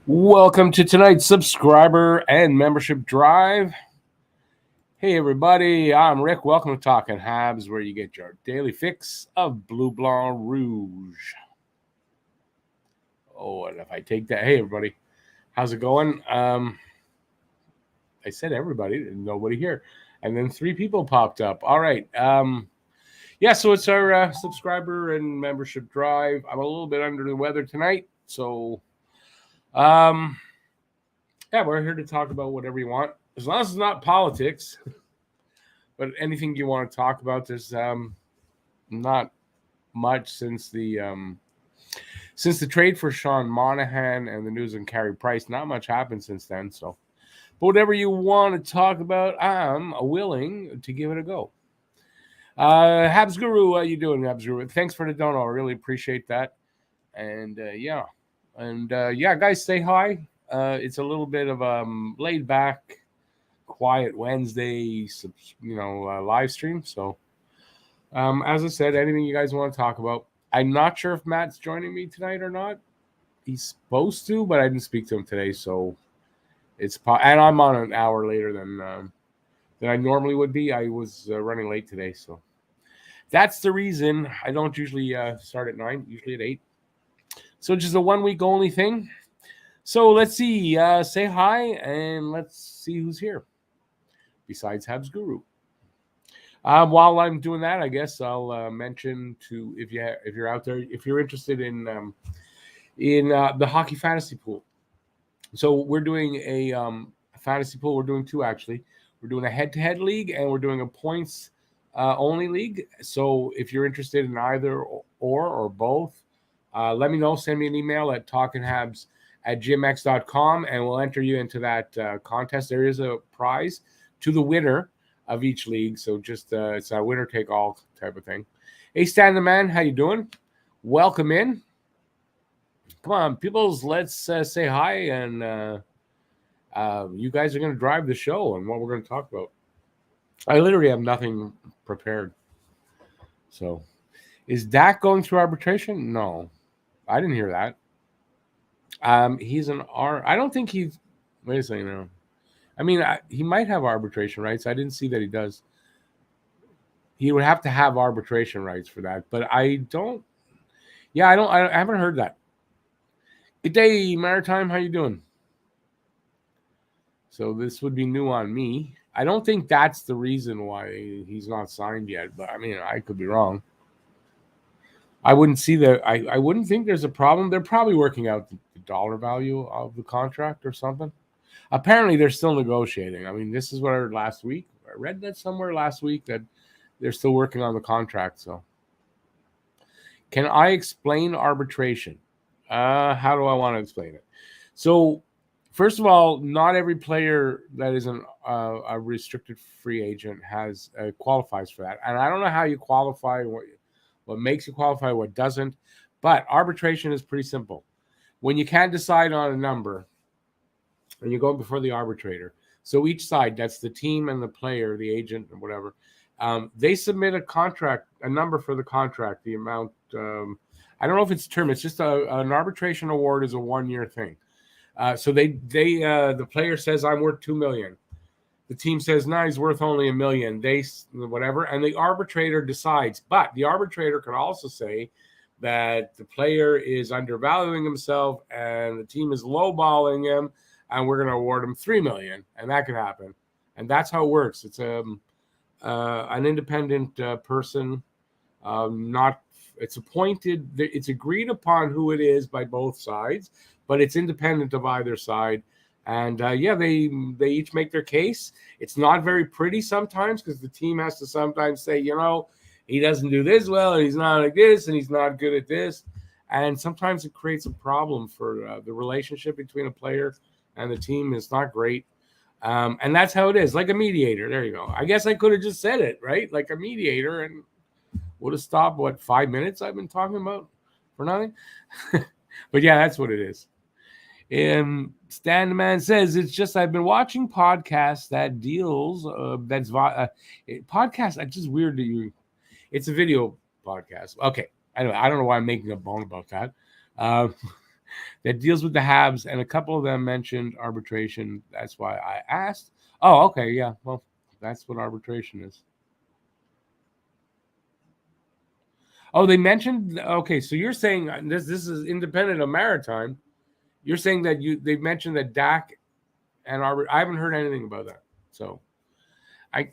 Welcome to tonight's subscriber and membership drive. Hey, everybody, I'm Rick. Welcome to Talking Habs, where you get your daily fix of Bleu Blanc Rouge. Oh, and if I take that, hey, everybody, how's it going? I said everybody, nobody here. And then 3 people popped up. All right. So it's our subscriber and membership drive. I'm a little bit under the weather tonight, so we're here to talk about whatever you want, as long as it's not politics. But anything you want to talk about, there's not much since the trade for Sean Monahan and the news on Carey Price. Not much happened since then. So, but whatever you want to talk about, I'm willing to give it a go. Habs Guru, how you doing, Habs Guru? Thanks for the dono. I really appreciate that. And guys, say hi. It's a little bit of laid back, quiet Wednesday, live stream. So, as I said, anything you guys want to talk about. I'm not sure if Matt's joining me tonight or not. He's supposed to, but I didn't speak to him today, so and I'm on an hour later than I normally would be. I was running late today, so that's the reason I don't usually start at 9, usually at 8. So just a 1 week only thing. So let's see. Say hi, and let's see who's here besides Habs Guru. While I'm doing that, I guess I'll mention to if you're out there, if you're interested in the hockey fantasy pool. So we're doing a fantasy pool. We're doing 2 actually. We're doing a head-to-head league, and we're doing a points only league. So if you're interested in either or both, let me know. Send me an email at talkinghabs@gmx.com, and we'll enter you into that contest. There is a prize to the winner of each league. So just it's a winner take all type of thing. Hey, Stan the Man, how you doing? Welcome in. Come on, peoples, let's say hi, and you guys are going to drive the show and what we're going to talk about. I literally have nothing prepared. So, is Dak going through arbitration? No, I didn't hear that. He's an I don't think he's. Wait a second now. I mean, he might have arbitration rights. I didn't see that he does. He would have to have arbitration rights for that, but I don't. Yeah, I haven't heard that. Good day, Maritime. How you doing? So this would be new on me. I don't think that's the reason why he's not signed yet, but I mean, I could be wrong. I wouldn't see that. I wouldn't think there's a problem. They're probably working out the dollar value of the contract or something. Apparently, they're still negotiating. I mean, this is what I heard last week. I read that somewhere last week that they're still working on the contract. So, can I explain arbitration? How do I want to explain it? So, first of all, not every player that is a restricted free agent qualifies for that. And I don't know how you qualify, what makes you qualify, what doesn't. But arbitration is pretty simple. When you can't decide on a number, and you go before the arbitrator. So each side, that's the team and the player, the agent, and whatever, they submit a number for the contract, the amount. I don't know if it's a term. It's just an arbitration award is a 1-year thing. So the player says, I'm worth $2 million. The team says, no, he's worth only $1 million. They whatever, and the arbitrator decides. But the arbitrator can also say that the player is undervaluing himself and the team is lowballing him, and we're going to award him $3 million, and that could happen. And that's how it works. It's an independent person, it's appointed. It's agreed upon who it is by both sides, but it's independent of either side. And they each make their case. It's not very pretty sometimes because the team has to sometimes say, he doesn't do this well, and he's not like this, and he's not good at this. And sometimes it creates a problem for the relationship between a player and the team. Is not great. And that's how it is, like a mediator. There you go. I guess I could have just said it, right? Like a mediator, and would have stopped, 5 minutes I've been talking about for nothing? But yeah, that's what it is. Stan the Man says, it's just I've been watching podcasts that deals, podcast. It's just weird that you, it's a video podcast. Okay. I don't know why I'm making a bone about that. that deals with the Habs, and a couple of them mentioned arbitration. That's why I asked. Oh, okay, yeah. Well, that's what arbitration is. Oh, they mentioned. Okay, so you're saying this is independent of maritime. You're saying that they mentioned that Dak and I haven't heard anything about that. So I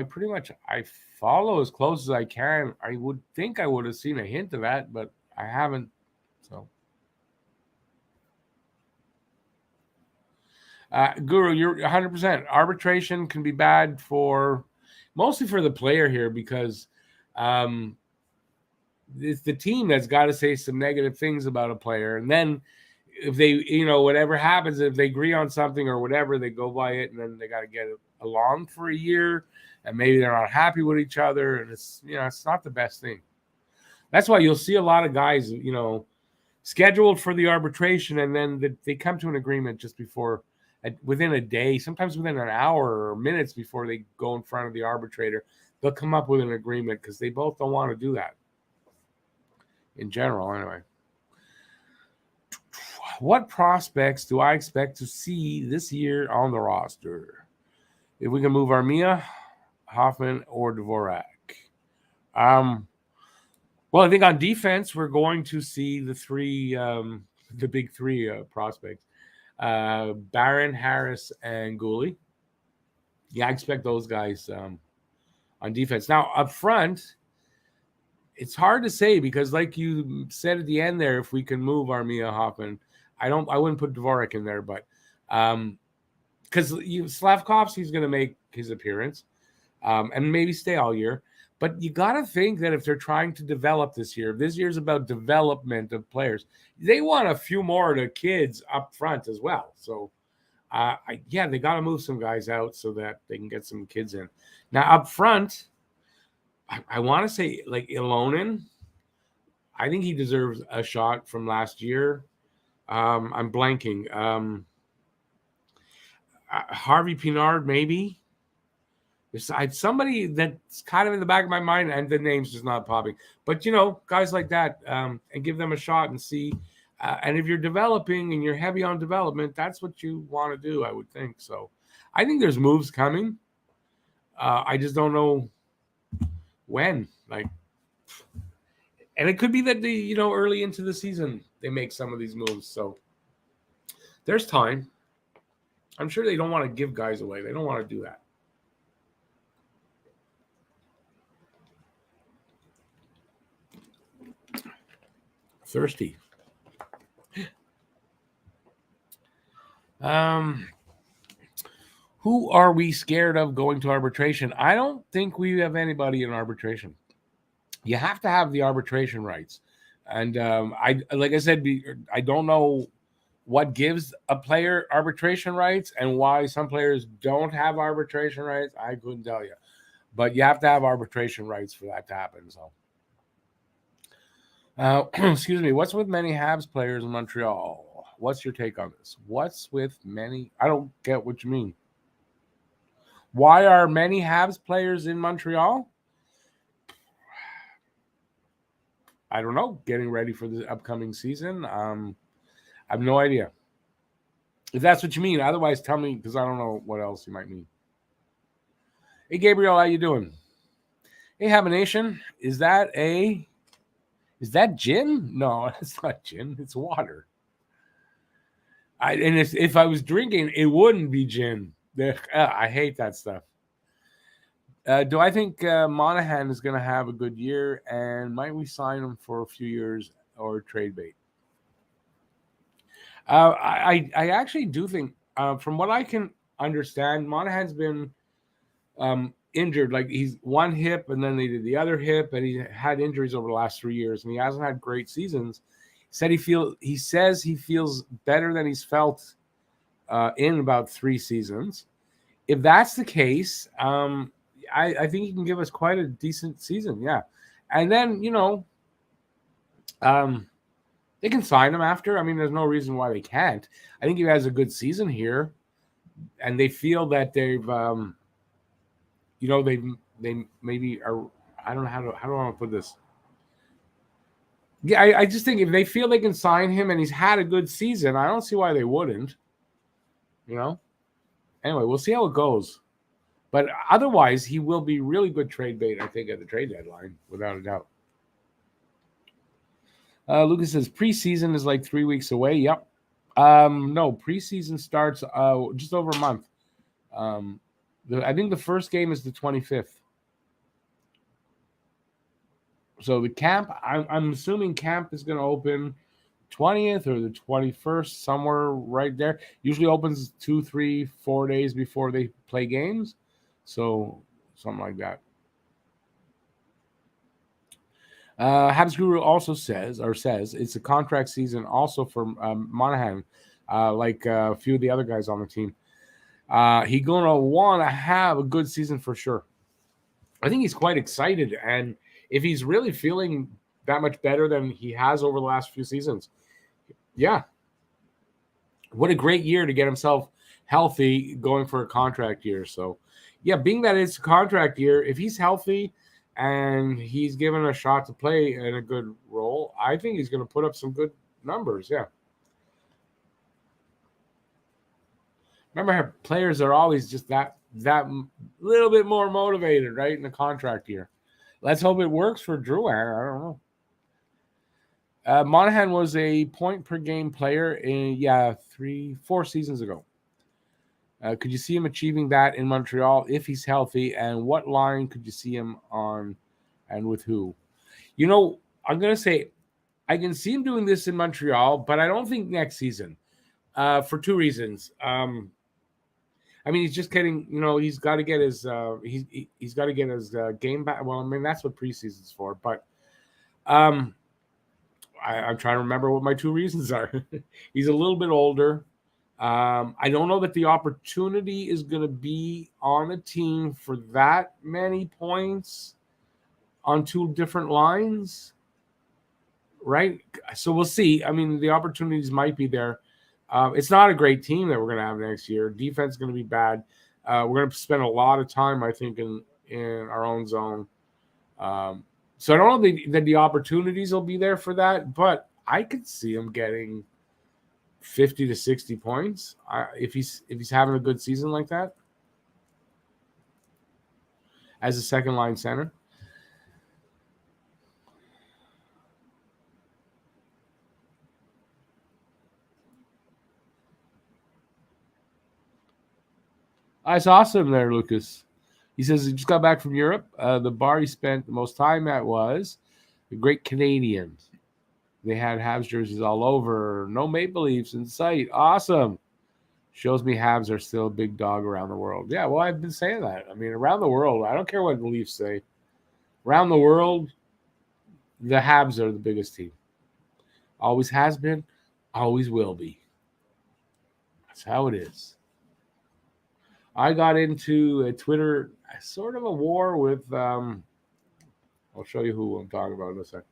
pretty much I follow as close as I can. I would think I would have seen a hint of that, but I haven't. So, Guru, you're 100%. Arbitration can be bad mostly for the player here because it's the team that's got to say some negative things about a player, and then if they, whatever happens, if they agree on something or whatever, they go by it, and then they got to get along for a year, and maybe they're not happy with each other, and it's not the best thing. That's why you'll see a lot of guys, scheduled for the arbitration, and then they come to an agreement just before, within a day, sometimes within an hour or minutes before they go in front of the arbitrator. They'll come up with an agreement because they both don't want to do that. In general, anyway. What prospects do I expect to see this year on the roster? If we can move Armia, Hoffman, or Dvorak. Well, I think on defense, we're going to see the big three prospects. Barron, Harris, and Gooley. Yeah, I expect those guys on defense. Now, up front, it's hard to say because, like you said at the end there, if we can move Armia, Hoffman, I wouldn't put Dvorak in there, but because Slavkovsky's going to make his appearance and maybe stay all year. But you got to think that if they're trying to develop this year's about development of players. They want a few more of the kids up front as well. So, they got to move some guys out so that they can get some kids in. Now, up front, I want to say, like, Ilonen, I think he deserves a shot from last year. I'm blanking. Harvey Pinard, maybe. There's somebody that's kind of in the back of my mind, and the name's just not popping. But, guys like that, and give them a shot and see. And if you're developing and you're heavy on development, that's what you want to do, I would think. So I think there's moves coming. I just don't know when. And it could be that early into the season, they make some of these moves. So there's time. I'm sure they don't want to give guys away. They don't want to do that. Thirsty. Who are we scared of going to arbitration? I don't think we have anybody in arbitration. You have to have the arbitration rights. And like I said, I don't know what gives a player arbitration rights and why some players don't have arbitration rights. I couldn't tell you. But you have to have arbitration rights for that to happen. So, excuse me. What's with many Habs players in Montreal? What's your take on this? What's with many? I don't get what you mean. Why are many Habs players in Montreal? I don't know. Getting ready for the upcoming season. I have no idea. If that's what you mean. Otherwise, tell me, because I don't know what else you might mean. Hey, Gabriel, how you doing? Hey, Habination, is that gin? No, it's not gin. It's water. If I was drinking, it wouldn't be gin. I hate that stuff. Do I think Monahan is going to have a good year, and might we sign him for a few years or trade bait? I actually do think, from what I can understand, Monahan's been injured. Like, he's one hip, and then they did the other hip, and he had injuries over the last 3 years, and he hasn't had great seasons. He says he feels better than he's felt in about 3 seasons. If that's the case, I think he can give us quite a decent season, yeah. And then, they can sign him after. I mean, there's no reason why they can't. I think he has a good season here, and they feel that they've, they maybe are. I don't know how do I want to put this. Yeah, I just think if they feel they can sign him and he's had a good season, I don't see why they wouldn't. Anyway, we'll see how it goes. But otherwise, he will be really good trade bait, I think, at the trade deadline, without a doubt. Lucas says preseason is like 3 weeks away. Yep. No, preseason starts just over a month. I think the first game is the 25th. So the camp, I'm assuming camp is going to open 20th or the 21st, somewhere right there. Usually opens 2, 3, 4 days before they play games. So something like that. Habs Guru also says it's a contract season also for Monahan, like a few of the other guys on the team. He's going to want to have a good season for sure. I think he's quite excited, and if he's really feeling that much better than he has over the last few seasons, yeah. What a great year to get himself healthy going for a contract year. So, yeah, being that it's a contract year, if he's healthy and he's given a shot to play in a good role, I think he's going to put up some good numbers, yeah. Remember how players are always just that little bit more motivated, right, in the contract year. Let's hope it works for Drew. I don't know. Monahan was a point-per-game player 4 seasons ago. Could you see him achieving that in Montreal if he's healthy? And what line could you see him on and with who? I'm going to say I can see him doing this in Montreal, but I don't think next season for 2 reasons. He's just getting, he's got to get his he's got to get his game back. Well, that's what preseason's for. But I'm trying to remember what my 2 reasons are. He's a little bit older. I don't know that the opportunity is going to be on a team for that many points on 2 different lines, right? So we'll see. The opportunities might be there. It's not a great team that we're going to have next year. Defense is going to be bad. We're going to spend a lot of time, I think, in our own zone. So I don't know that the opportunities will be there for that, but I could see him getting 50 to 60 points if he's having a good season like that as a second-line center. It's awesome there, Lucas. He says he just got back from Europe. The bar he spent the most time at was the Great Canadian. They had Habs jerseys all over. No Maple Leafs in sight. Awesome. Shows me Habs are still a big dog around the world. Yeah, well, I've been saying that. Around the world, I don't care what the Leafs say. Around the world, the Habs are the biggest team. Always has been, always will be. That's how it is. I got into a Twitter, sort of a war with, I'll show you who I'm talking about in a second.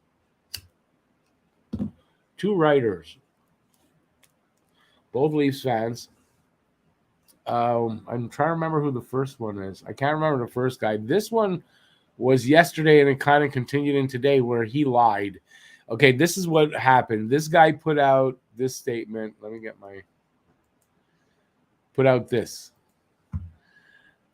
2 writers, both Leafs fans. I'm trying to remember who the first one is. I can't remember the first guy. This one was yesterday, and it kind of continued in today where he lied. Okay, this is what happened. This guy put out this statement. Let me put out this.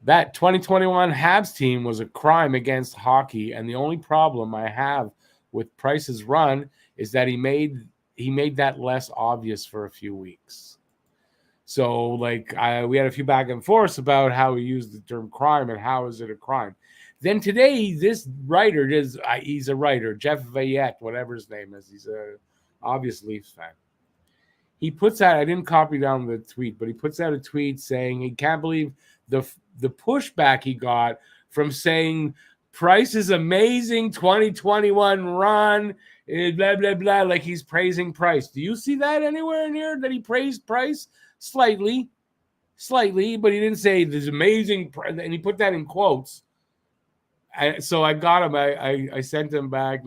That 2021 Habs team was a crime against hockey, and the only problem I have with Price's run is that he made that less obvious for a few weeks. So, we had a few back and forth about how he used the term crime and how is it a crime. Then today, this writer he's a writer, Jeff Veillette, whatever his name is. He's a obvious Leafs fan. He puts out, I didn't copy down the tweet, but he puts out a tweet saying he can't believe the pushback he got from saying Price's amazing 2021 run, blah, blah, blah, like he's praising Price. Do you see that anywhere in here that he praised Price? Slightly, but he didn't say this amazing, and he put that in quotes. So I got him. I sent him back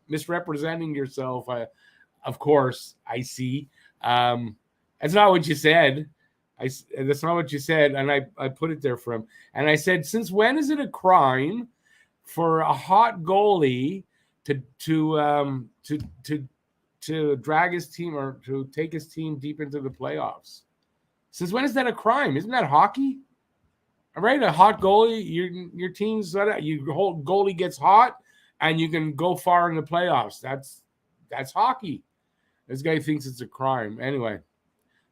misrepresenting yourself. Of course, I see. That's not what you said. That's not what you said, and I put it there for him. And I said, since when is it a crime for a hot goalie to drag his team or to take his team deep into the playoffs. Since when is that a crime? Isn't that hockey? All right, a hot goalie, your team's your whole goalie gets hot, and you can go far in the playoffs. That's hockey. This guy thinks it's a crime. Anyway,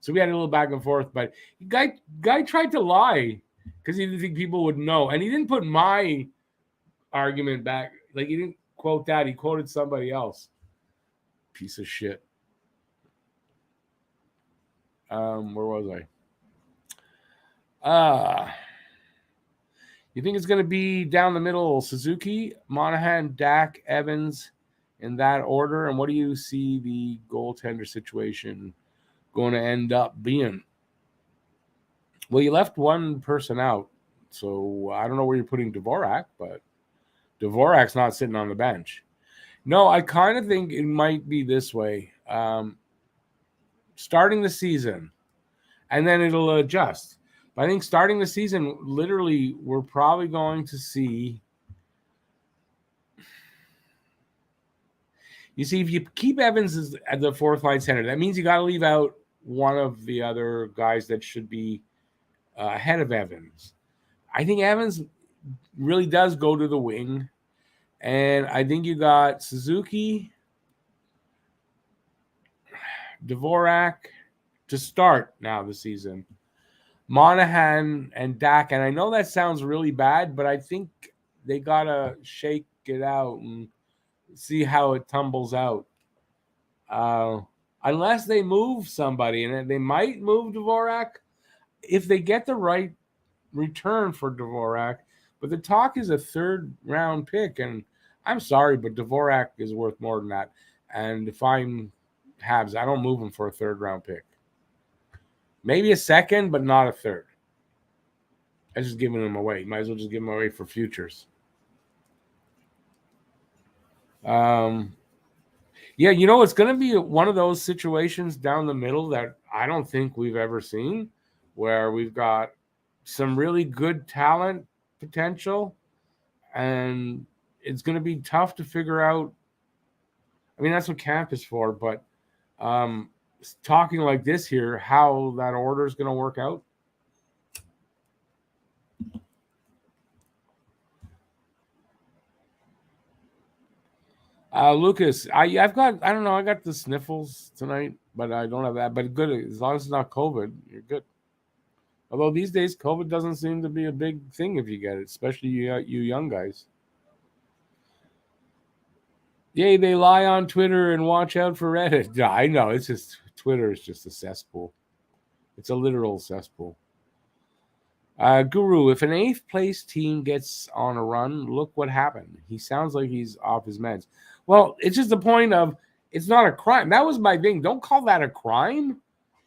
so we had a little back and forth, but guy tried to lie because he didn't think people would know, and he didn't put my argument back. Like, he didn't quote that. He quoted somebody else. Piece of shit. Where was I? You think it's going to be down the middle? Suzuki, Monahan, Dak, Evans, in that order. And what do you see the goaltender situation going to end up being? Well, you left one person out, so I don't know where you're putting Dvorak, but Dvorak's not sitting on the bench. No, I kind of think it might be this way. Starting the season, and then it'll adjust. But I think starting the season, literally, we're probably going to see. You see, if you keep Evans as the fourth line center, that means you got to leave out one of the other guys that should be ahead of Evans. I think Evans really does go to the wing. And I think you got Suzuki, Dvorak to start now the season. Monahan and Dak. And I know that sounds really bad, but I think they got to shake it out and see how it tumbles out. Unless they move somebody, and they might move Dvorak if they get the right return for Dvorak. But the talk is a third-round pick, and I'm sorry, but Dvorak is worth more than that. And if I'm Habs, I don't move him for a third-round pick. Maybe a second, but not a third. I'm just giving him away. Might as well just give him away for futures. Yeah, it's going to be one of those situations down the middle that I don't think we've ever seen, where we've got some really good talent potential, and it's going to be tough to figure out. I mean, that's what camp is for, but talking like this here, how that order is going to work out. Lucas, I don't know, I got the sniffles tonight, but I don't have that. But good, as long as it's not COVID, you're good. Although these days, COVID doesn't seem to be a big thing if you get it, especially you young guys. Yay, they lie on Twitter and watch out for Reddit. Yeah, I know, it's just Twitter is just a cesspool. It's a literal cesspool. Guru, if an 8th place team gets on a run, look what happened. He sounds like he's off his meds. Well, it's just the point of it's not a crime. That was my thing. Don't call that a crime.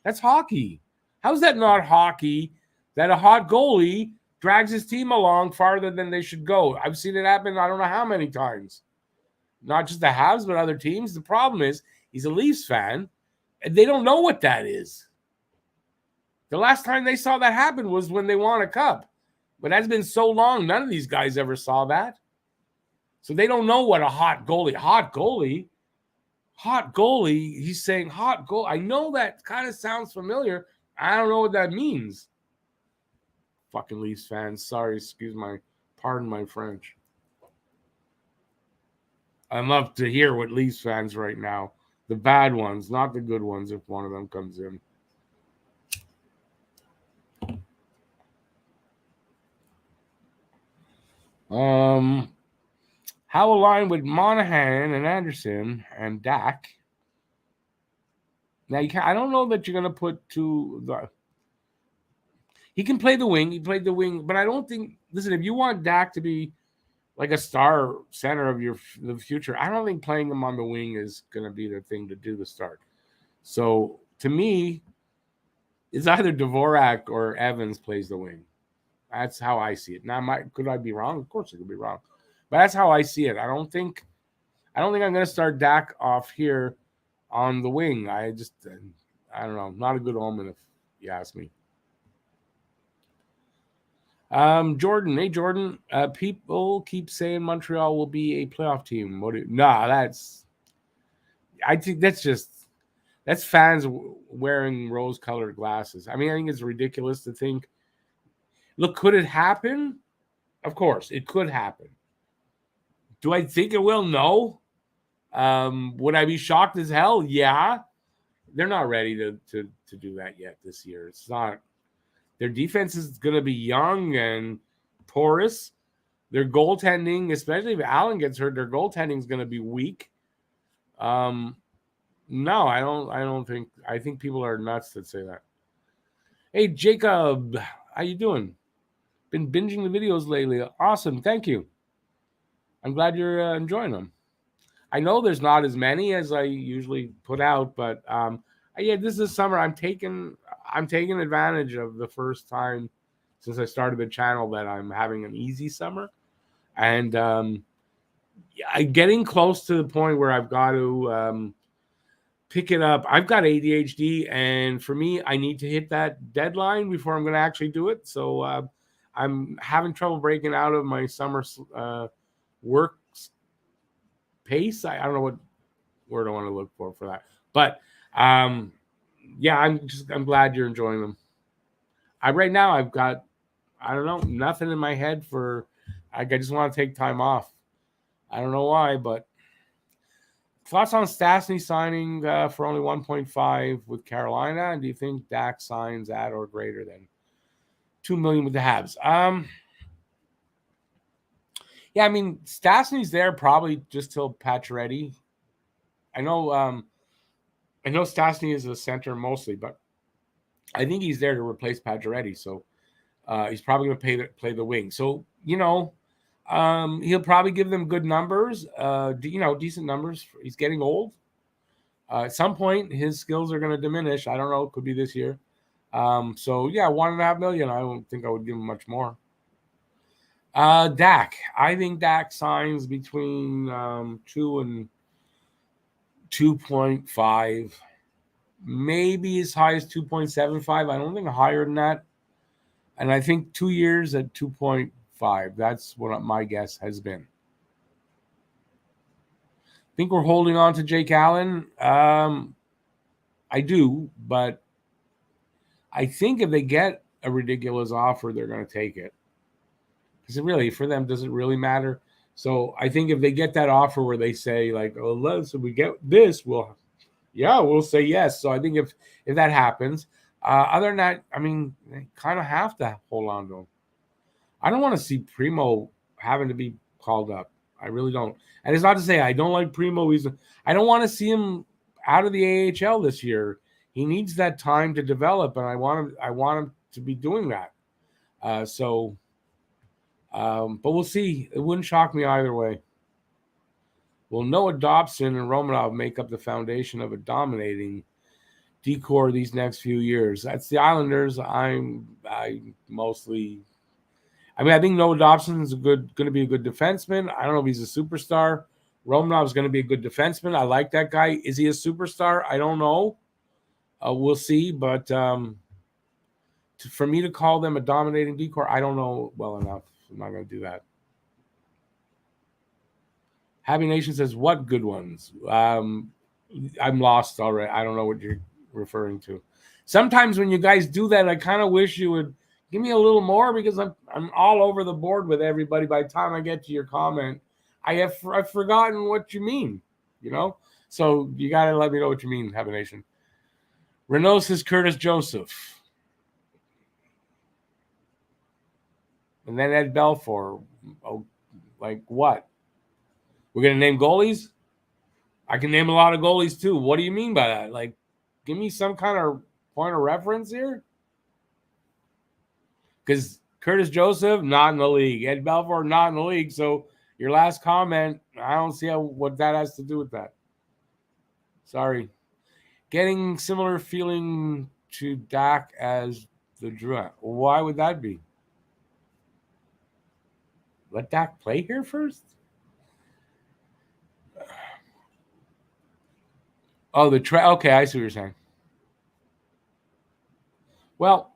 That's hockey. How's that not hockey that a hot goalie drags his team along farther than they should go? I've seen it happen I don't know how many times. Not just the Habs, but other teams. The problem is he's a Leafs fan, and they don't know what that is. The last time they saw that happen was when they won a cup. But that's been so long, none of these guys ever saw that. So they don't know what a hot goalie. Hot goalie, he's saying hot goal. I know that kind of sounds familiar. I don't know what that means. Fucking Leafs fans. Sorry, pardon my French. I'd love to hear what Leafs fans right now. The bad ones, not the good ones, if one of them comes in. How aligned with Monahan and Anderson and Dak? Now I don't know that you're going to put he can play the wing. He played the wing, but I don't think. Listen, if you want Dak to be like a star center of the future, I don't think playing him on the wing is going to be the thing to do the start. So to me, it's either Dvorak or Evans plays the wing. That's how I see it. Now, could I be wrong? Of course, I could be wrong. But that's how I see it. I don't think I'm going to start Dak off here on the wing. I don't know. Not a good omen if you ask me. Jordan, hey Jordan. People keep saying Montreal will be a playoff team. Nah, I think that's fans wearing rose-colored glasses. I mean, I think it's ridiculous to think. Look, could it happen? Of course, it could happen. Do I think it will? No. Would I be shocked as hell? Yeah. They're not ready to do that yet this year. It's not. Their defense is going to be young and porous. Their goaltending, especially if Allen gets hurt, their goaltending is going to be weak. No, I don't. I don't think. I think people are nuts that say that. Hey, Jacob, how you doing? Been binging the videos lately. Awesome, thank you. I'm glad you're enjoying them. I know there's not as many as I usually put out, but yeah, this is summer. I'm taking advantage of the first time since I started the channel that I'm having an easy summer, and I'm getting close to the point where I've got to pick it up. I've got ADHD, and for me, I need to hit that deadline before I'm going to actually do it. So I'm having trouble breaking out of my summer work pace. I don't know what word I want to look for that, but yeah, I'm glad you're enjoying them. Right now I've got, I don't know, nothing in my head for. I just want to take time off. I don't know why, but thoughts on Stastny signing for only 1.5 with Carolina, and do you think Dak signs at or greater than $2 million with the Habs? Yeah, I mean Stastny's there probably just till Pacioretty. I know Stastny is a center mostly, but I think he's there to replace Pacioretty. So he's probably going to play the wing. So he'll probably give them good numbers. Decent numbers. He's getting old. At some point, his skills are going to diminish. I don't know. It could be this year. So yeah, $1.5 million. I don't think I would give him much more. Dak. I think Dak signs between 2 and 2.5, maybe as high as 2.75. I don't think higher than that. And I think 2 years at 2.5. That's what my guess has been. Think we're holding on to Jake Allen? I do, but I think if they get a ridiculous offer, they're going to take it. Because really, for them, does it really matter? So I think if they get that offer where they say, like, oh, if we get this, we'll say yes. So I think if that happens, other than that, I mean, they kind of have to hold on to him. I don't want to see Primo having to be called up. I really don't. And it's not to say I don't like Primo. I don't want to see him out of the AHL this year. He needs that time to develop, and I want him to be doing that. But we'll see. It wouldn't shock me either way. Will Noah Dobson and Romanov make up the foundation of a dominating decor these next few years? That's the Islanders. I think Noah Dobson is going to be a good defenseman. I don't know if he's a superstar. Romanov is going to be a good defenseman. I like that guy. Is he a superstar? I don't know. We'll see. But for me to call them a dominating decor, I don't know well enough. I'm not going to do that. Happy Nation says, what good ones? I'm lost already. I don't know what you're referring to. Sometimes when you guys do that, I kind of wish you would give me a little more, because I'm all over the board with everybody. By the time I get to your comment, I've forgotten what you mean, So you got to let me know what you mean, Happy Nation. Renault says Curtis Joseph. And then Ed Belfour. Oh, like what? We're going to name goalies? I can name a lot of goalies too. What do you mean by that? Like, give me some kind of point of reference here. Because Curtis Joseph, not in the league. Ed Belfour, not in the league. So your last comment, I don't see what that has to do with that. Sorry. Getting similar feeling to Dak as the Drew. Why would that be? Let Dak play here first? Oh, okay, I see what you're saying. Well,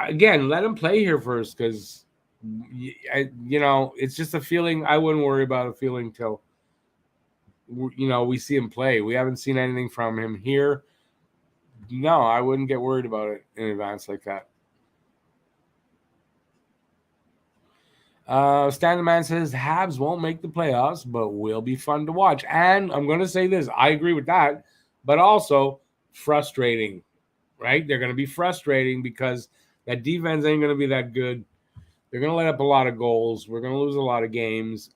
again, let him play here first because, it's just a feeling. I wouldn't worry about a feeling till, we see him play. We haven't seen anything from him here. No, I wouldn't get worried about it in advance like that. Standard Man says Habs won't make the playoffs, but will be fun to watch. And I'm going to say this. I agree with that, but also frustrating, right? They're going to be frustrating because that defense ain't going to be that good. They're going to let up a lot of goals. We're going to lose a lot of games.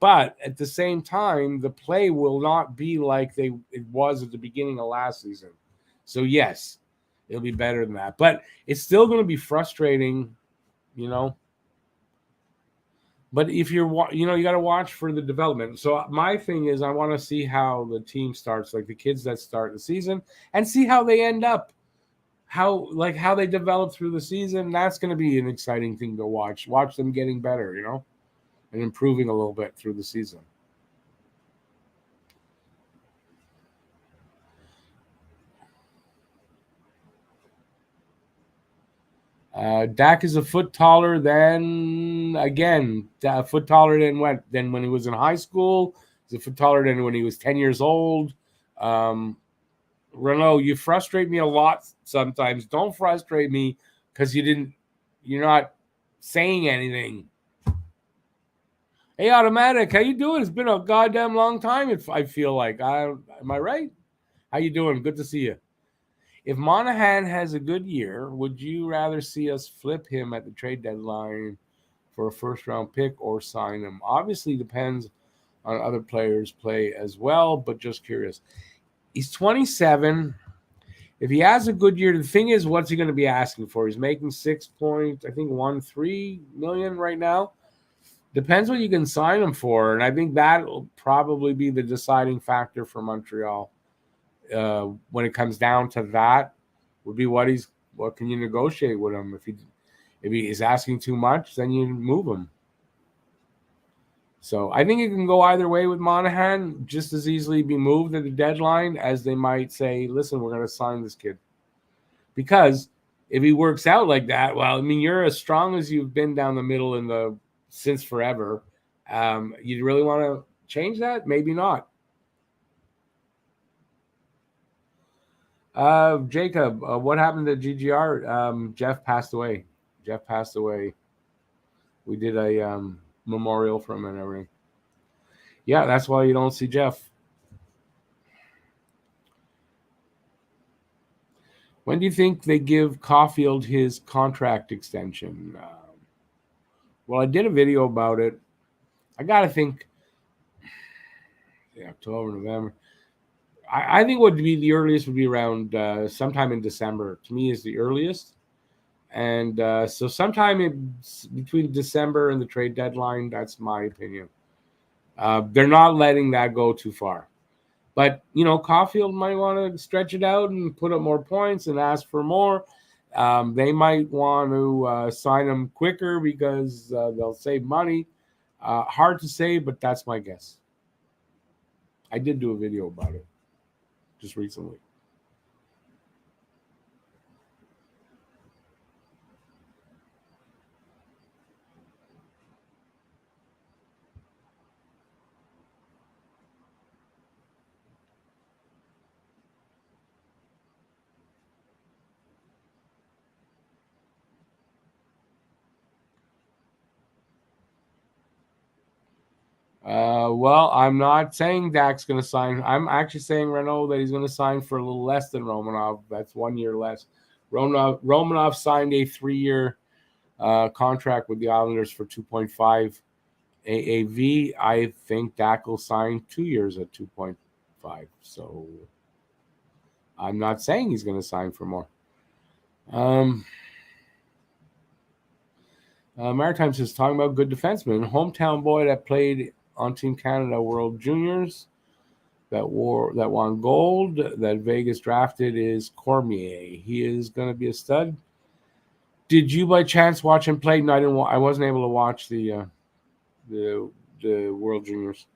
But at the same time, the play will not be like it was at the beginning of last season. So, yes, it'll be better than that. But it's still going to be frustrating, But if you got to watch for the development. So my thing is I want to see how the team starts, like the kids that start the season, and see how they end up, how they develop through the season. That's going to be an exciting thing to watch. Watch them getting better, and improving a little bit through the season. Dak is a foot taller than a foot taller than when he was in high school. He's a foot taller than when he was 10 years old. Renault, you frustrate me a lot sometimes. Don't frustrate me because you're not saying anything. Hey, Automatic, how you doing? It's been a goddamn long time. I feel like. Am I right? How you doing? Good to see you. If Monahan has a good year, would you rather see us flip him at the trade deadline for a first-round pick or sign him? Obviously, depends on other players' play as well, but just curious. He's 27. If he has a good year, the thing is, what's he going to be asking for? He's making $6.13 million right now. Depends what you can sign him for, and I think that will probably be the deciding factor for Montreal. When it comes down to that, would be what can you negotiate with him? If he is asking too much, then you move him. So I think it can go either way with Monahan, just as easily be moved at the deadline as they might say, listen, we're going to sign this kid. Because if he works out like that, well, I mean, you're as strong as you've been down the middle since forever. You really want to change that? Maybe not. Jacob, what happened to GGR? Jeff passed away. We did a memorial for him and everything. Yeah, that's why you don't see Jeff. When do you think they give Caufield his contract extension? Well, I did a video about it. I got to think October, November. I think what would be the earliest would be around sometime in December. To me, is the earliest. And so sometime between December and the trade deadline, that's my opinion. They're not letting that go too far. But, Caufield might want to stretch it out and put up more points and ask for more. They might want to sign him quicker because they'll save money. Hard to say, but that's my guess. I did do a video about it just recently. Well, I'm not saying Dak's going to sign. I'm actually saying Renault that he's going to sign for a little less than Romanov. That's 1 year less. Romanov signed a 3-year contract with the Islanders for 2.5 AAV. I think Dak will sign 2 years at 2.5. So I'm not saying he's going to sign for more. Maritime says, talking about good defensemen, hometown boy that played on Team Canada World Juniors that won gold that Vegas drafted is Cormier. He is going to be a stud. Did you by chance watch him play? No, I didn't. I wasn't able to watch the World Juniors.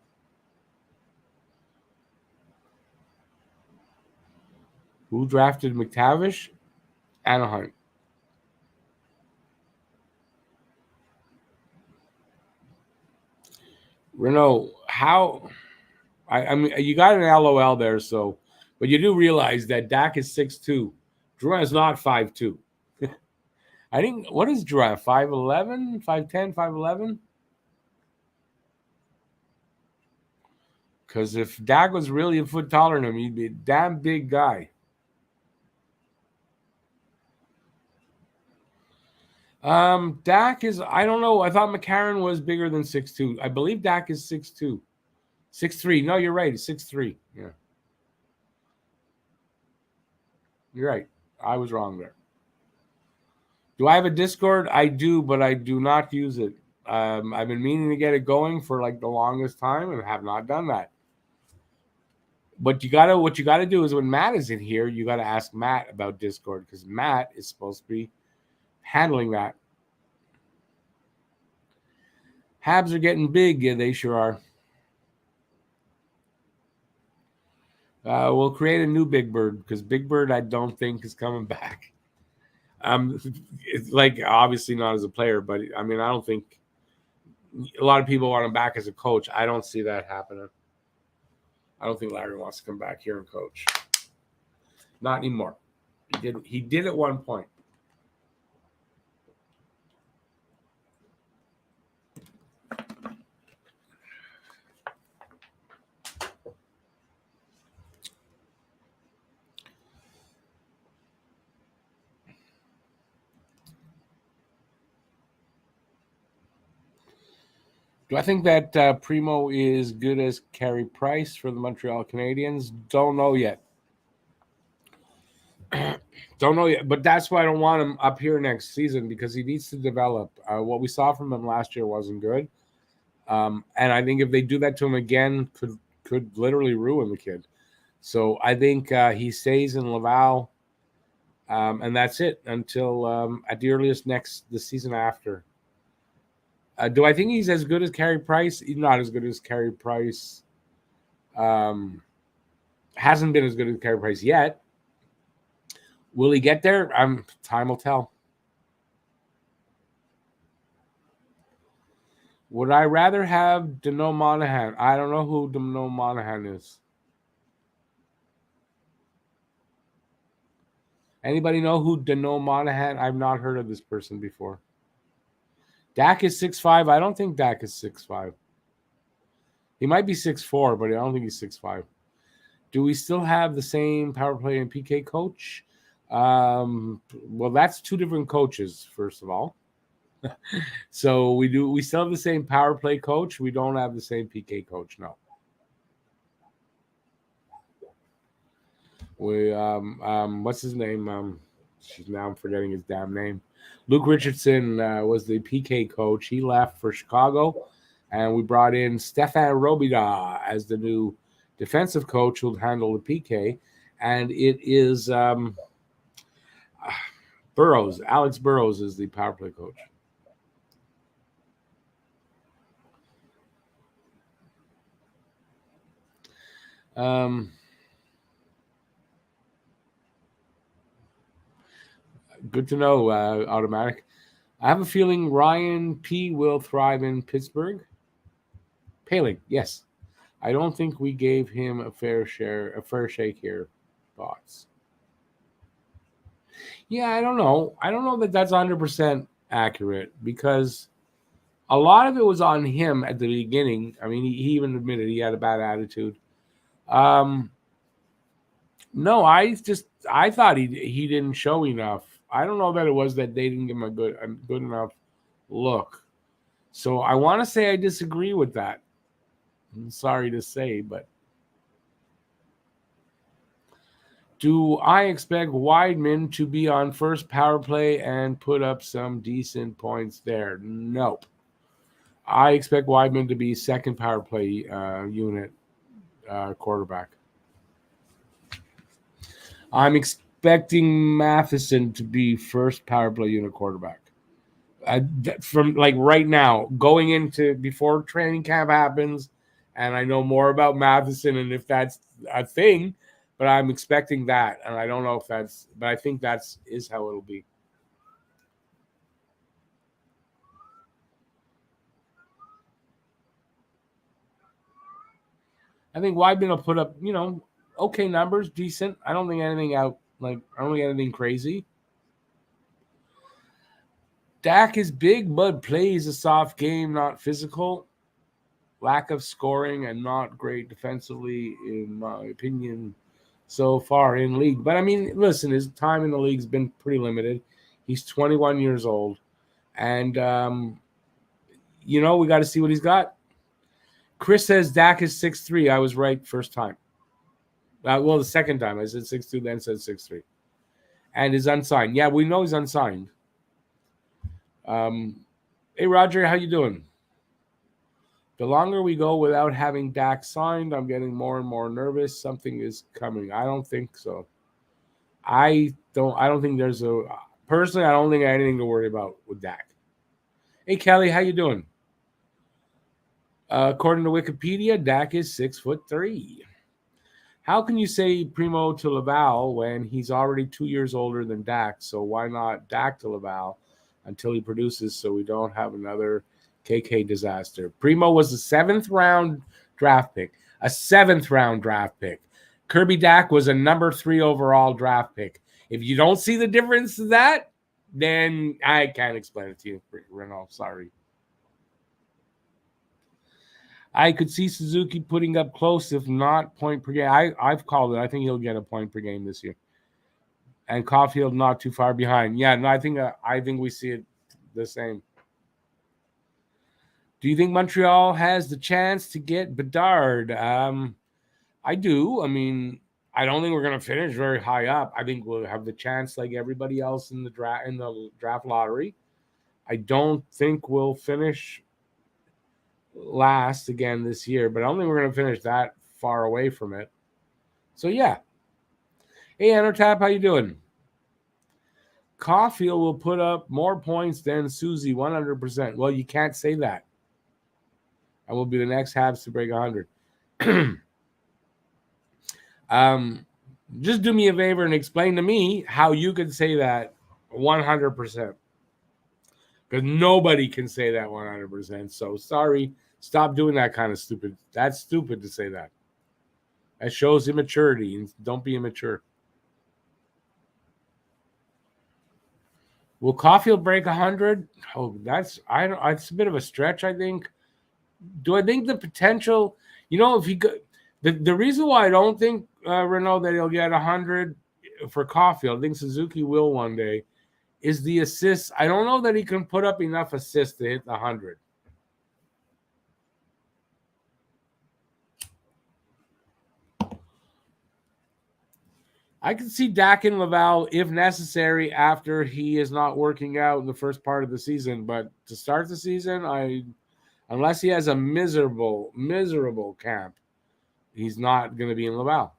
Who drafted McTavish? Anaheim. Renault, how? I mean, you got an LOL there, so, but you do realize that Dak is 6'2". Drouin is not 5'2". I think, what is Drouin? 5'11", 5'10", 5'11"? Because if Dak was really a foot taller than him, he'd be a damn big guy. Dak is, I don't know. I thought McCarron was bigger than 6'2". I believe Dak is 6'2". 6'3". No, you're right. He's 6'3". Yeah. You're right. I was wrong there. Do I have a Discord? I do, but I do not use it. I've been meaning to get it going for like the longest time and have not done that. But what you gotta do is when Matt is in here, you gotta ask Matt about Discord because Matt is supposed to be handling that. Habs are getting big. Yeah, they sure are. We'll create a new Big Bird because Big Bird I don't think is coming back. It's like obviously not as a player, but I mean I don't think a lot of people want him back as a coach. I don't see that happening. I don't think Larry wants to come back here and coach. Not anymore. He did at one point. Do I think that Primo is good as Carey Price for the Montreal Canadiens? Don't know yet. Don't know yet, but that's why I don't want him up here next season because he needs to develop. What we saw from him last year wasn't good, and I think if they do that to him again, could literally ruin the kid. So I think he stays in Laval, and that's it until at the earliest the season after. Do I think he's as good as Carey Price? He's not as good as Carey Price. Hasn't been as good as Carey Price yet. Will he get there? Time will tell. Would I rather have Dano Monahan? I don't know who Dano Monahan is. Anybody know who Dano Monahan? I've not heard of this person before. Dak is 6'5". I don't think Dak is 6'5". He might be 6'4", but I don't think he's 6'5". Do we still have the same power play and PK coach? Well, that's two different coaches, first of all. So we still have the same power play coach. We don't have the same PK coach, no. We what's his name? Now I'm forgetting his damn name. Luke Richardson was the PK coach. He left for Chicago, and we brought in Stefan Robida as the new defensive coach who'll handle the PK. And it is Burrows. Alex Burrows is the power play coach. Good to know, Automatic. I have a feeling Ryan P. will thrive in Pittsburgh. Paling, yes. I don't think we gave him a fair shake here. Thoughts? Yeah, I don't know. I don't know that that's 100% accurate because a lot of it was on him at the beginning. I mean, he even admitted he had a bad attitude. No, I thought he didn't show enough. I don't know that it was that they didn't give him a good enough look. So I want to say I disagree with that. I'm sorry to say, but do I expect Weidman to be on first power play and put up some decent points there? Nope. I expect Weidman to be second power play unit quarterback. I'm expecting Matheson to be first power play unit quarterback. From like right now, going into before training camp happens, and I know more about Matheson and if that's a thing, but I'm expecting that, and I don't know if that's, but I think is how it'll be. I think Weidman will put up, okay numbers, decent. I don't think anything out, I don't think anything crazy. Dak is big, but plays a soft game, not physical. Lack of scoring and not great defensively, in my opinion, so far in league. But I mean, listen, his time in the league's been pretty limited. He's 21 years old. And, we got to see what he's got. Chris says Dak is 6'3". I was right first time. The second time. I said 6'2", then said 6'3". And is unsigned. Yeah, we know he's unsigned. Hey, Roger, how you doing? The longer we go without having Dak signed, I'm getting more and more nervous. Something is coming. I don't think so. I don't think there's personally, I don't think I have anything to worry about with Dak. Hey, Kelly, how you doing? According to Wikipedia, Dak is 6'3". How can you say Primo to Laval when he's already 2 years older than Dak? So why not Dak to Laval until he produces so we don't have another KK disaster? Primo was a 7th-round draft pick. A 7th-round draft pick. Kirby Dak was a number 3 overall draft pick. If you don't see the difference in that, then I can't explain it to you, Renault. Sorry. I could see Suzuki putting up close, if not point per game. I've called it. I think he'll get a point per game this year. And Caufield not too far behind. Yeah, no, I think we see it the same. Do you think Montreal has the chance to get Bedard? I do. I mean, I don't think we're going to finish very high up. I think we'll have the chance like everybody else in the draft lottery. I don't think we'll finish last again this year, but I don't think we're going to finish that far away from it. So, yeah. Hey, Anotap, how you doing? Caufield will put up more points than Susie, 100%. Well, you can't say that. I will be the next Habs to break 100. Just do me a favor and explain to me how you could say that 100%. Because nobody can say that 100%. So, sorry. Stop doing that kind of stupid. That's stupid to say that. That shows immaturity. And don't be immature. Will Caufield break 100? Oh, it's a bit of a stretch, I think. Do I think the potential, if he go, the reason why I don't think Renault that he'll get 100 for Caufield, I think Suzuki will one day, is the assists. I don't know that he can put up enough assists to hit the 100. I can see Dak and Laval if necessary after he is not working out in the first part of the season. But to start the season, unless he has a miserable camp, he's not going to be in Laval.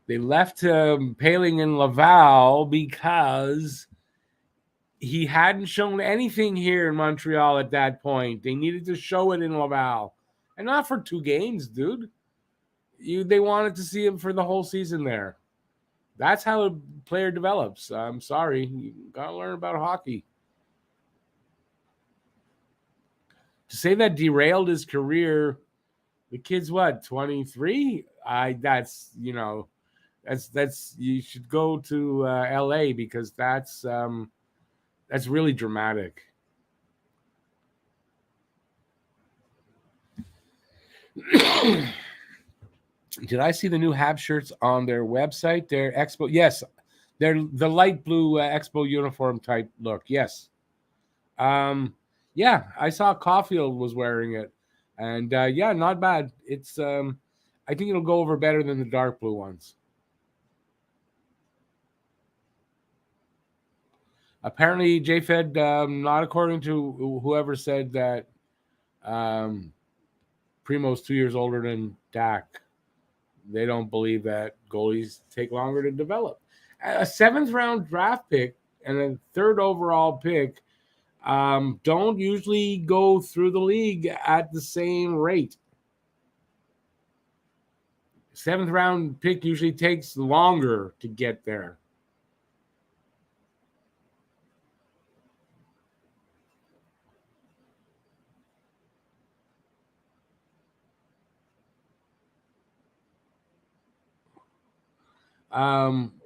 They left Paling in Laval because he hadn't shown anything here in Montreal at that point. They needed to show it in Laval. And not for 2 games, dude. They wanted to see him for the whole season there. That's how a player develops. I'm sorry. You got to learn about hockey. To say that derailed his career, the kid's what, 23? That's you should go to LA because that's really dramatic. Did I see the new Habs shirts on their website? Their Expo, yes, they're the light blue Expo uniform type look. Yes, yeah, I saw Caufield was wearing it, and yeah, not bad. It's I think it'll go over better than the dark blue ones. Apparently, JFed, not according to whoever said that Primo's 2 years older than Dak. They don't believe that goalies take longer to develop. A 7th-round draft pick and a 3rd overall pick don't usually go through the league at the same rate. 7th round pick usually takes longer to get there.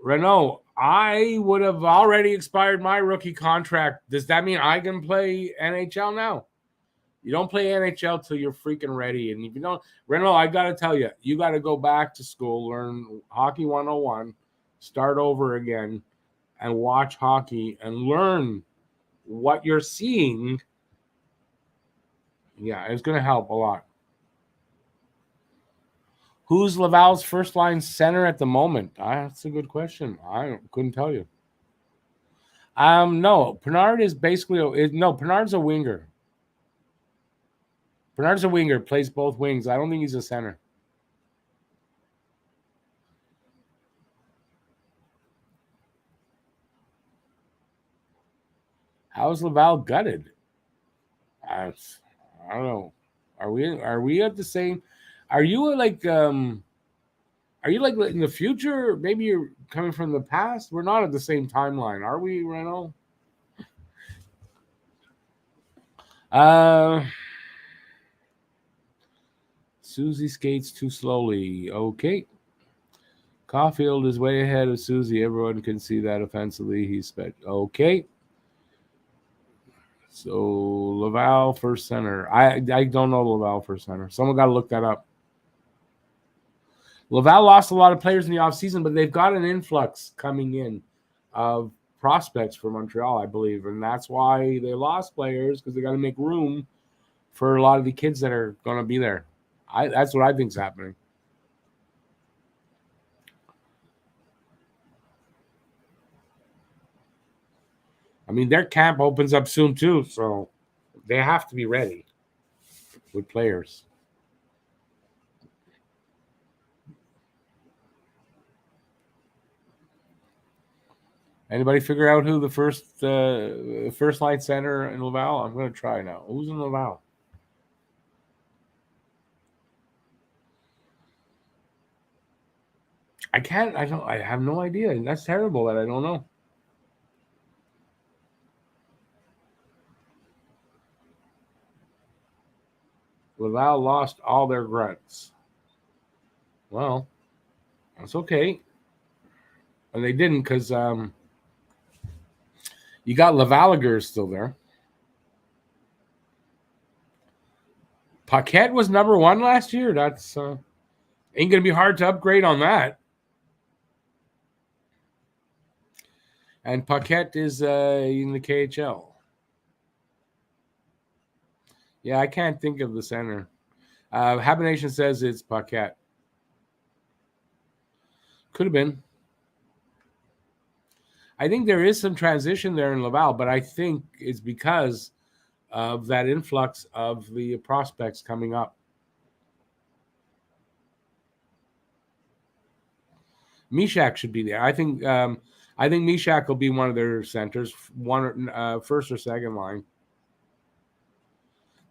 Renault, I would have already expired my rookie contract. Does that mean I can play NHL now? You don't play NHL till you're freaking ready. And if you don't, Renault, I got to tell you, you got to go back to school, learn Hockey 101, start over again, and watch hockey and learn what you're seeing. Yeah, it's going to help a lot. Who's Laval's first line center at the moment? That's a good question. I couldn't tell you. No, Bernard is basically Bernard's a winger. Bernard's a winger, plays both wings. I don't think he's a center. How's Laval gutted? I don't know. Are we at the same? Are you like in the future? Maybe you're coming from the past. We're not at the same timeline, are we, Renault? Susie skates too slowly. Okay. Caufield is way ahead of Susie. Everyone can see that offensively. He's spent okay. So Laval first center. I don't know Laval first center. Someone got to look that up. Laval lost a lot of players in the offseason, but they've got an influx coming in of prospects for Montreal, I believe. And that's why they lost players, because they got to make room for a lot of the kids that are going to be there. That's what I think is happening. I mean, their camp opens up soon too, so they have to be ready with players. Anybody figure out who the first line center in Laval? I'm going to try now. Who's in Laval? I have no idea. That's terrible that I don't know. Laval lost all their grunts. Well, that's okay. And they didn't, because you got Lavaliger still there. Paquette was number 1 last year. That's ain't going to be hard to upgrade on that. And Paquette is in the KHL. Yeah, I can't think of the center. Habination says it's Paquette. Could have been. I think there is some transition there in Laval, but I think it's because of that influx of the prospects coming up. Mishak should be there. I think Mishak will be one of their centers, first or second line.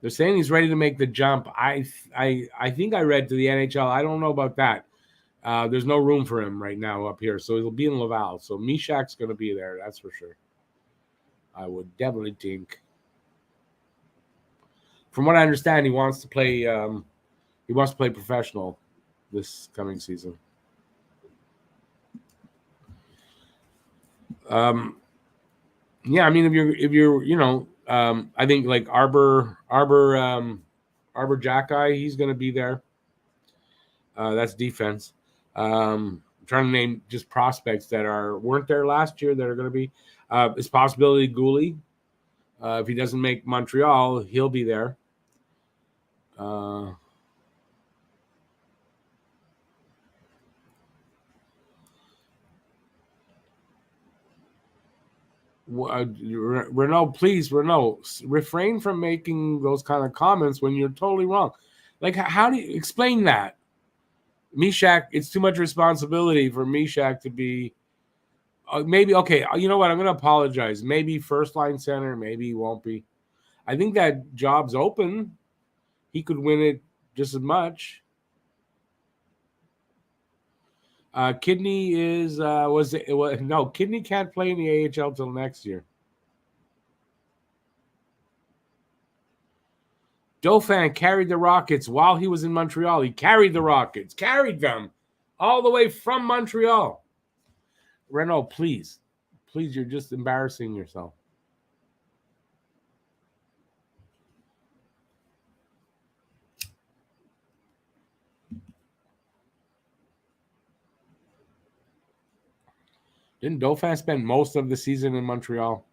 They're saying he's ready to make the jump. I think I read to the NHL. I don't know about that. There's no room for him right now up here, so he'll be in Laval. So Mishak's going to be there, that's for sure. I would definitely think. From what I understand, he wants to play. He wants to play professional this coming season. Yeah, I mean, if you're I think like Arbor Jackeye, he's going to be there. That's defense. I'm trying to name just prospects that weren't there last year that are going to be. It's possibility Gooley. If he doesn't make Montreal, he'll be there. Renault, please, Renault, refrain from making those kind of comments when you're totally wrong. Like, how do you explain that? Mishak, it's too much responsibility for Mishak to be maybe, okay, you know what? I'm going to apologize. Maybe first line center, maybe he won't be. I think that job's open. He could win it just as much. Kidney is no, Kidney can't play in the AHL till next year. Dauphin carried the Rockets while he was in Montreal. He carried the Rockets, carried them all the way from Montreal. Renault, please, you're just embarrassing yourself. Didn't Dauphin spend most of the season in Montreal?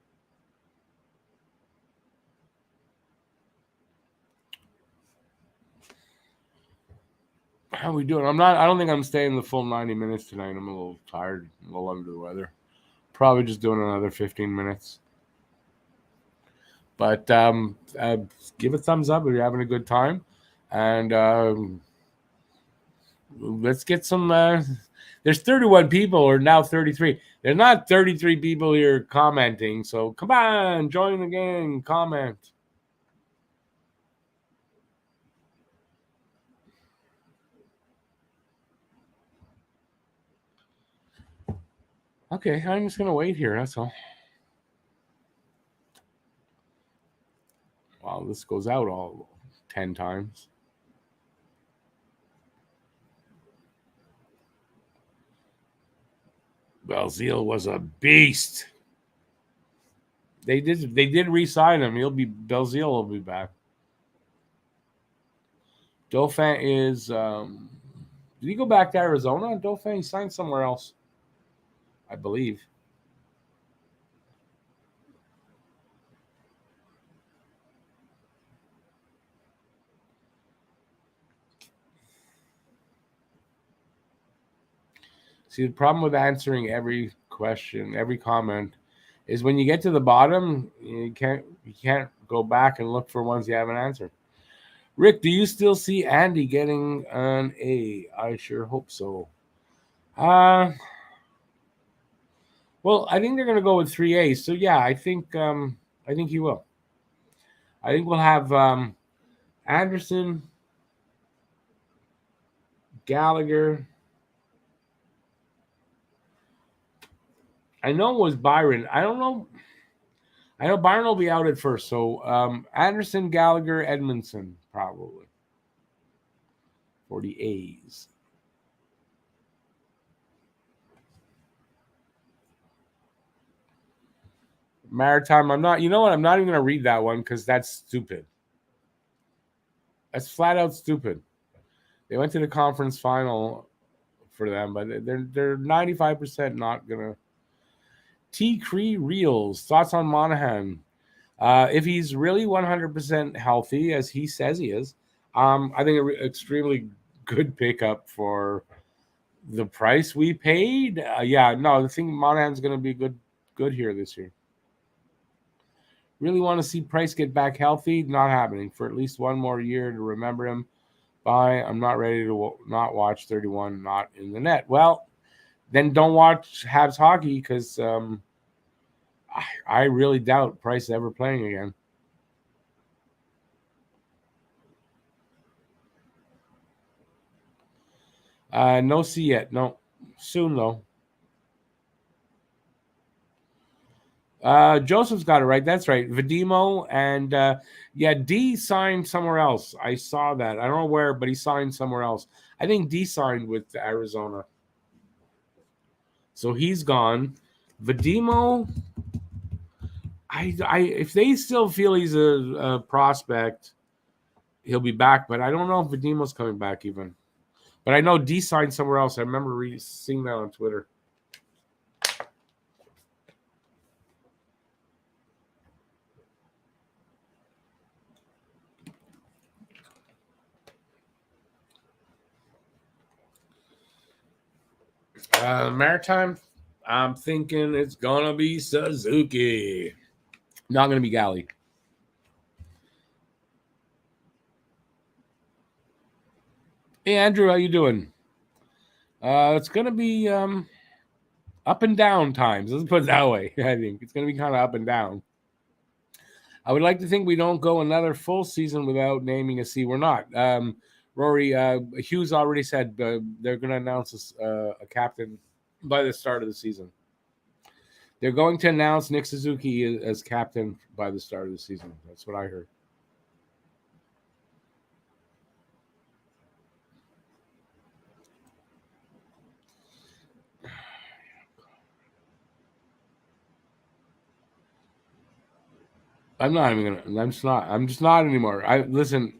How are we doing? I don't think I'm staying the full 90 minutes tonight. I'm a little tired, a little under the weather. Probably just doing another 15 minutes. But give a thumbs up if you're having a good time. And let's get some. There's 31 people, or now 33. There's not 33 people here commenting. So come on, join the gang, comment. Okay, I'm just going to wait here. That's all. Wow, this goes out all 10 times. Belzile was a beast. They did re-sign him. Belzile will be back. Dauphin is did he go back to Arizona? Dauphin, he signed somewhere else, I believe. See, the problem with answering every question, every comment, is when you get to the bottom, you can't go back and look for ones you haven't answered. Rick, do you still see Andy getting an A? I sure hope so. Well, I think they're going to go with 3 A's. So yeah, I think he will. I think we'll have Anderson, Gallagher. I know it was Byron. I don't know. I know Byron will be out at first. So Anderson, Gallagher, Edmondson, probably. For the A's. Maritime, I'm not even going to read that one because that's stupid. That's flat out stupid. They went to the conference final for them, but they're 95% not going to. T. Cree Reels, thoughts on Monahan? If he's really 100% healthy, as he says he is, I think an extremely good pickup for the price we paid. I think Monahan's going to be good here this year. Really want to see Price get back healthy? Not happening for at least one more year to remember him by. I'm not ready to not watch 31 not in the net. Well, then don't watch Habs hockey because I really doubt Price ever playing again. No C yet. No. Soon, though. Joseph's got it right. That's right. Vadimo and D signed somewhere else. I saw that. I don't know where, but he signed somewhere else. I think D signed with Arizona. So he's gone. Vadimo, if they still feel he's a prospect, he'll be back. But I don't know if Vadimo's coming back even. But I know D signed somewhere else. I remember seeing that on Twitter. Maritime, I'm thinking it's going to be Suzuki. Not going to be Galley. Hey, Andrew, how you doing? It's going to be up and down times. Let's put it that way. I think it's going to be kind of up and down. I would like to think we don't go another full season without naming a C. We're not. Rory, Hughes already said they're going to announce a captain by the start of the season. They're going to announce Nick Suzuki as captain by the start of the season. That's what I heard. I'm not even gonna. I'm just not. I'm just not anymore. Listen.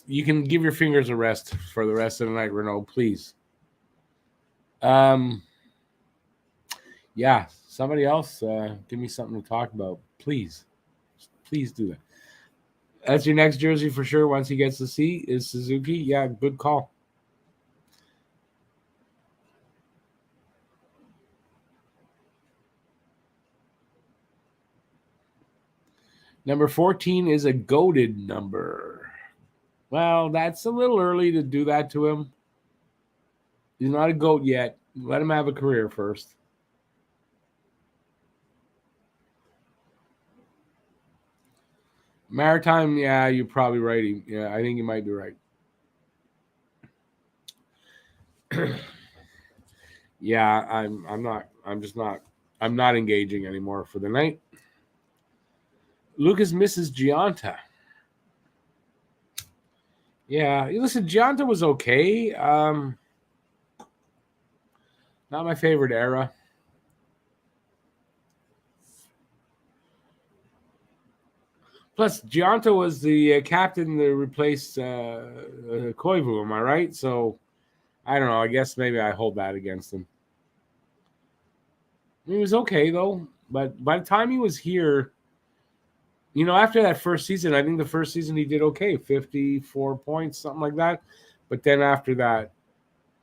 You can give your fingers a rest for the rest of the night, Renault, please. Yeah, somebody else, give me something to talk about, please. Please do that. That's your next jersey for sure. Once he gets to see is Suzuki. Yeah, good call. Number 14 is a goated number. Well, that's a little early to do that to him. He's not a GOAT yet. Let him have a career first. Maritime, yeah, you're probably right. Yeah, I think you might be right. Yeah, I'm not engaging anymore for the night. Lucas misses Gianta. Yeah, listen, Gianta was okay. Not my favorite era. Plus, Gianta was the captain that replaced Koivu, am I right? So, I don't know. I guess maybe I hold that against him. He was okay, though. But by the time he was here, after that first season, I think the first season he did okay. 54 points, something like that. But then after that,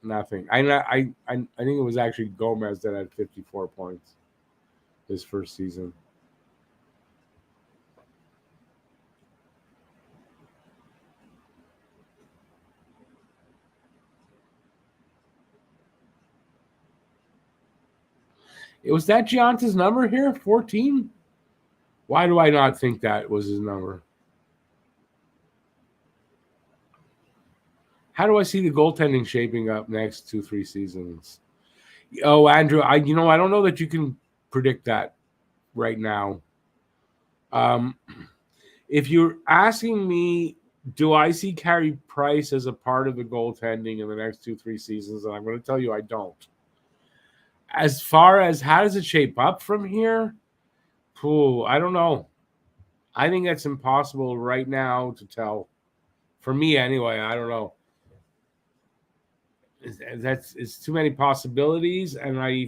nothing. I think it was actually Gomez that had 54 points his first season. Was that Gianta's number here? 14? Why do I not think that was his number? How do I see the goaltending shaping up next 2-3 seasons? Oh, Andrew, I don't know that you can predict that right now. If you're asking me, do I see Carey Price as a part of the goaltending in the next 2-3 seasons? And I'm going to tell you I don't. As far as how does it shape up from here? I don't know. I think that's impossible right now to tell. For me, anyway, I don't know. It's too many possibilities, and I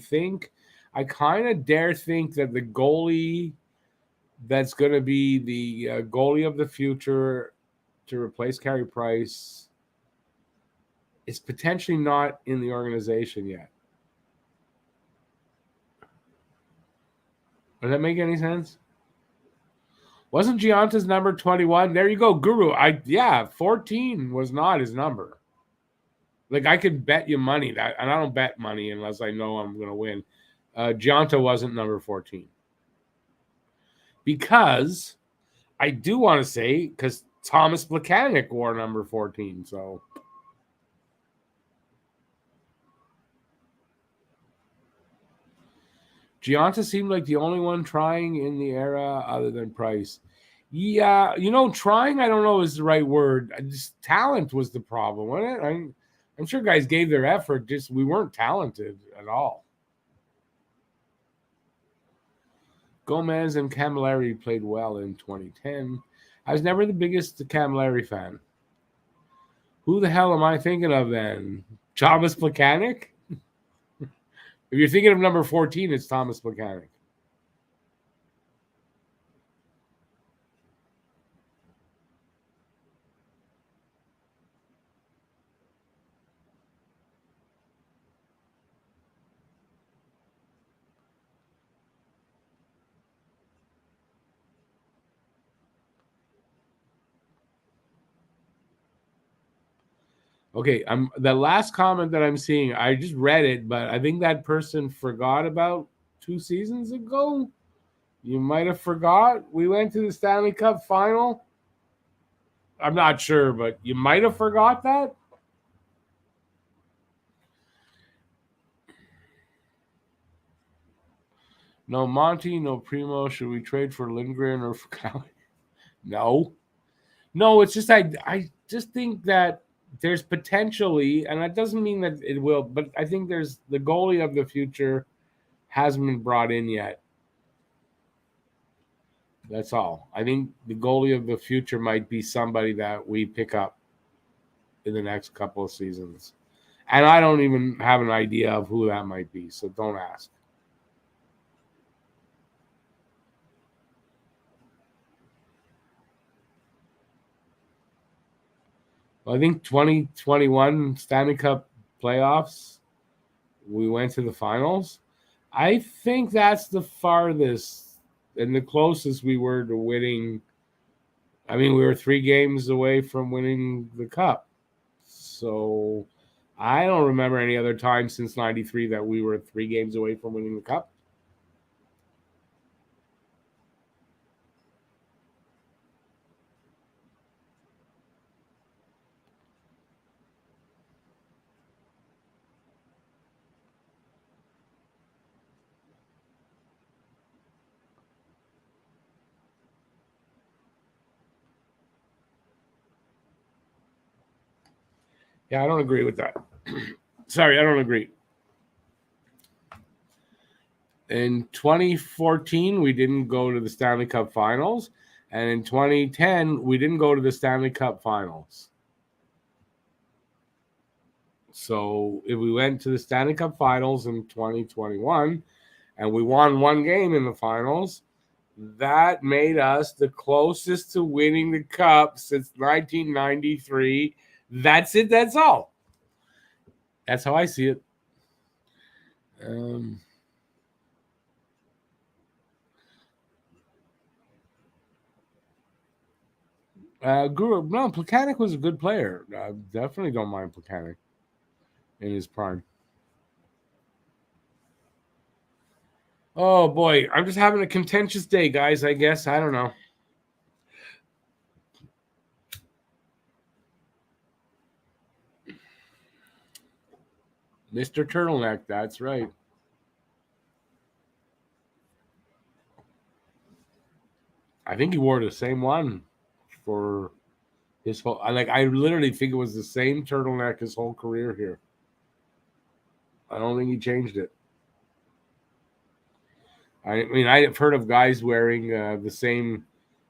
kind of dare think that the goalie that's going to be the goalie of the future to replace Carey Price is potentially not in the organization yet. Does that make any sense? Wasn't Gianta's number 21? There you go, Guru. 14 was not his number. Like, I could bet you money that, and I don't bet money unless I know I'm going to win. Gianta wasn't number 14. Because I do want to say, because Thomas Plekanec wore number 14, so. Gianta seemed like the only one trying in the era other than Price. Yeah, trying, I don't know is the right word. Just talent was the problem, wasn't it? I'm sure guys gave their effort, just we weren't talented at all. Gomez and Camilleri played well in 2010. I was never the biggest Camilleri fan. Who the hell am I thinking of then? Thomas Plekanec? If you're thinking of number 14, it's Thomas Plekanec. Okay, the last comment that I'm seeing, I just read it, but I think that person forgot about 2 seasons ago. You might have forgot. We went to the Stanley Cup final. I'm not sure, but you might have forgot that. No Monty, no Primo. Should we trade for Lindgren or for Cain? No. No, it's just I just think that there's potentially, and that doesn't mean that it will, but I think there's the goalie of the future hasn't been brought in yet. That's all. I think the goalie of the future might be somebody that we pick up in the next couple of seasons. And I don't even have an idea of who that might be, so don't ask. Well, I think 2021 Stanley Cup playoffs, we went to the finals. I think that's the farthest and the closest we were to winning. I mean, we were 3 games away from winning the cup. So I don't remember any other time since '93 that we were 3 games away from winning the cup. Yeah, I don't agree with that. Sorry, I don't agree. In 2014, we didn't go to the Stanley Cup Finals. And in 2010, we didn't go to the Stanley Cup Finals. So if we went to the Stanley Cup Finals in 2021 and we won 1 game in the finals, that made us the closest to winning the cup since 1993. That's it. That's all. That's how I see it. No, Plekanec was a good player. I definitely don't mind Plekanec in his prime. Oh boy, I'm just having a contentious day, guys. I guess I don't know. Mr. Turtleneck, that's right. I think he wore the same one for his whole. I literally think it was the same turtleneck his whole career here. I don't think he changed it. I mean, I've heard of guys wearing the same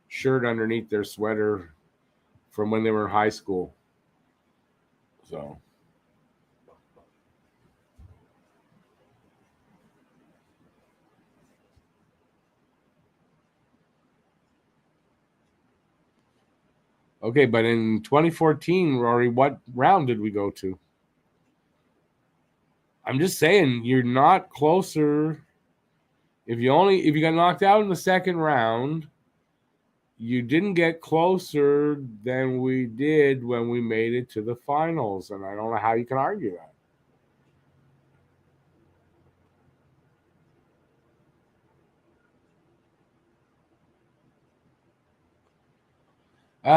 shirt underneath their sweater from when they were in high school. So. Okay, but in 2014, Rory, what round did we go to? I'm just saying you're not closer. If you got knocked out in the second round, you didn't get closer than we did when we made it to the finals, and I don't know how you can argue that.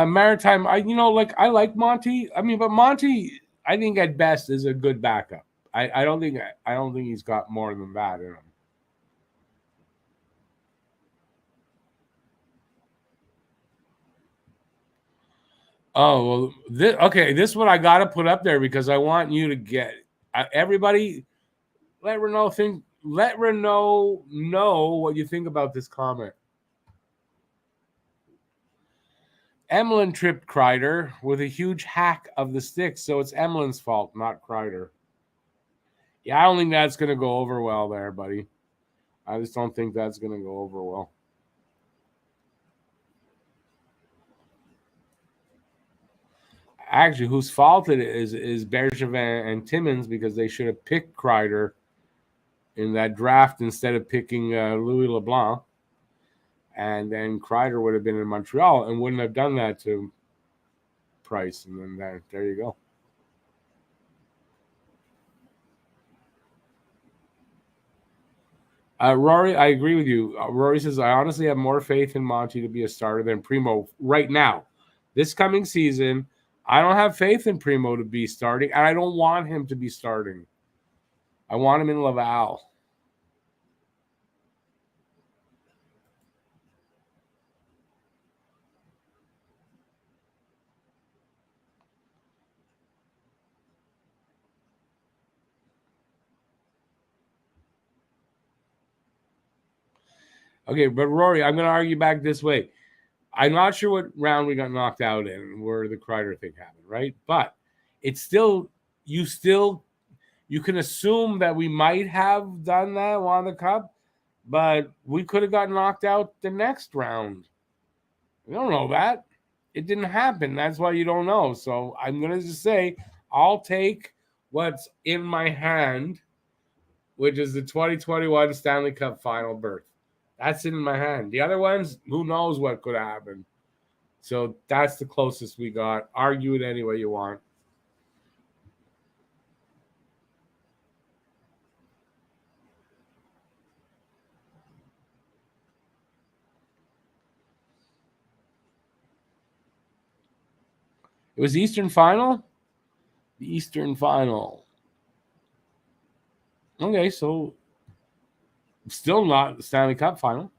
Maritime, I like Monty. I mean, but Monty, I think at best is a good backup. I don't think he's got more than that in him. Oh well, this one I got to put up there because I want you to get everybody. Let Renault know what you think about this comment. Emlyn tripped Kreider with a huge hack of the stick, so it's Emlyn's fault, not Kreider. Yeah, I don't think that's going to go over well there, buddy. I just don't think that's going to go over well. Actually, whose fault it is Bergevin and Timmins because they should have picked Kreider in that draft instead of picking Louis LeBlanc. And then Kreider would have been in Montreal and wouldn't have done that to Price. And then there you go. Rory, I agree with you. Rory says, I honestly have more faith in Monty to be a starter than Primo right now. this coming season, I don't have faith in Primo to be starting, and I don't want him to be starting. I want him in Laval. Okay, but Rory, I'm going to argue back this way. I'm not sure what round we got knocked out in, where the Kreider thing happened, right? But it's still, you can assume that we might have done that, won the cup, but we could have got knocked out the next round. We don't know that. It didn't happen. That's why you don't know. So I'm going to just say I'll take what's in my hand, which is the 2021 Stanley Cup final berth. That's in my hand. The other ones, who knows what could happen. So that's the closest we got. Argue it any way you want. It was the Eastern Final? The Eastern Final. Okay, so still not the Stanley Cup final.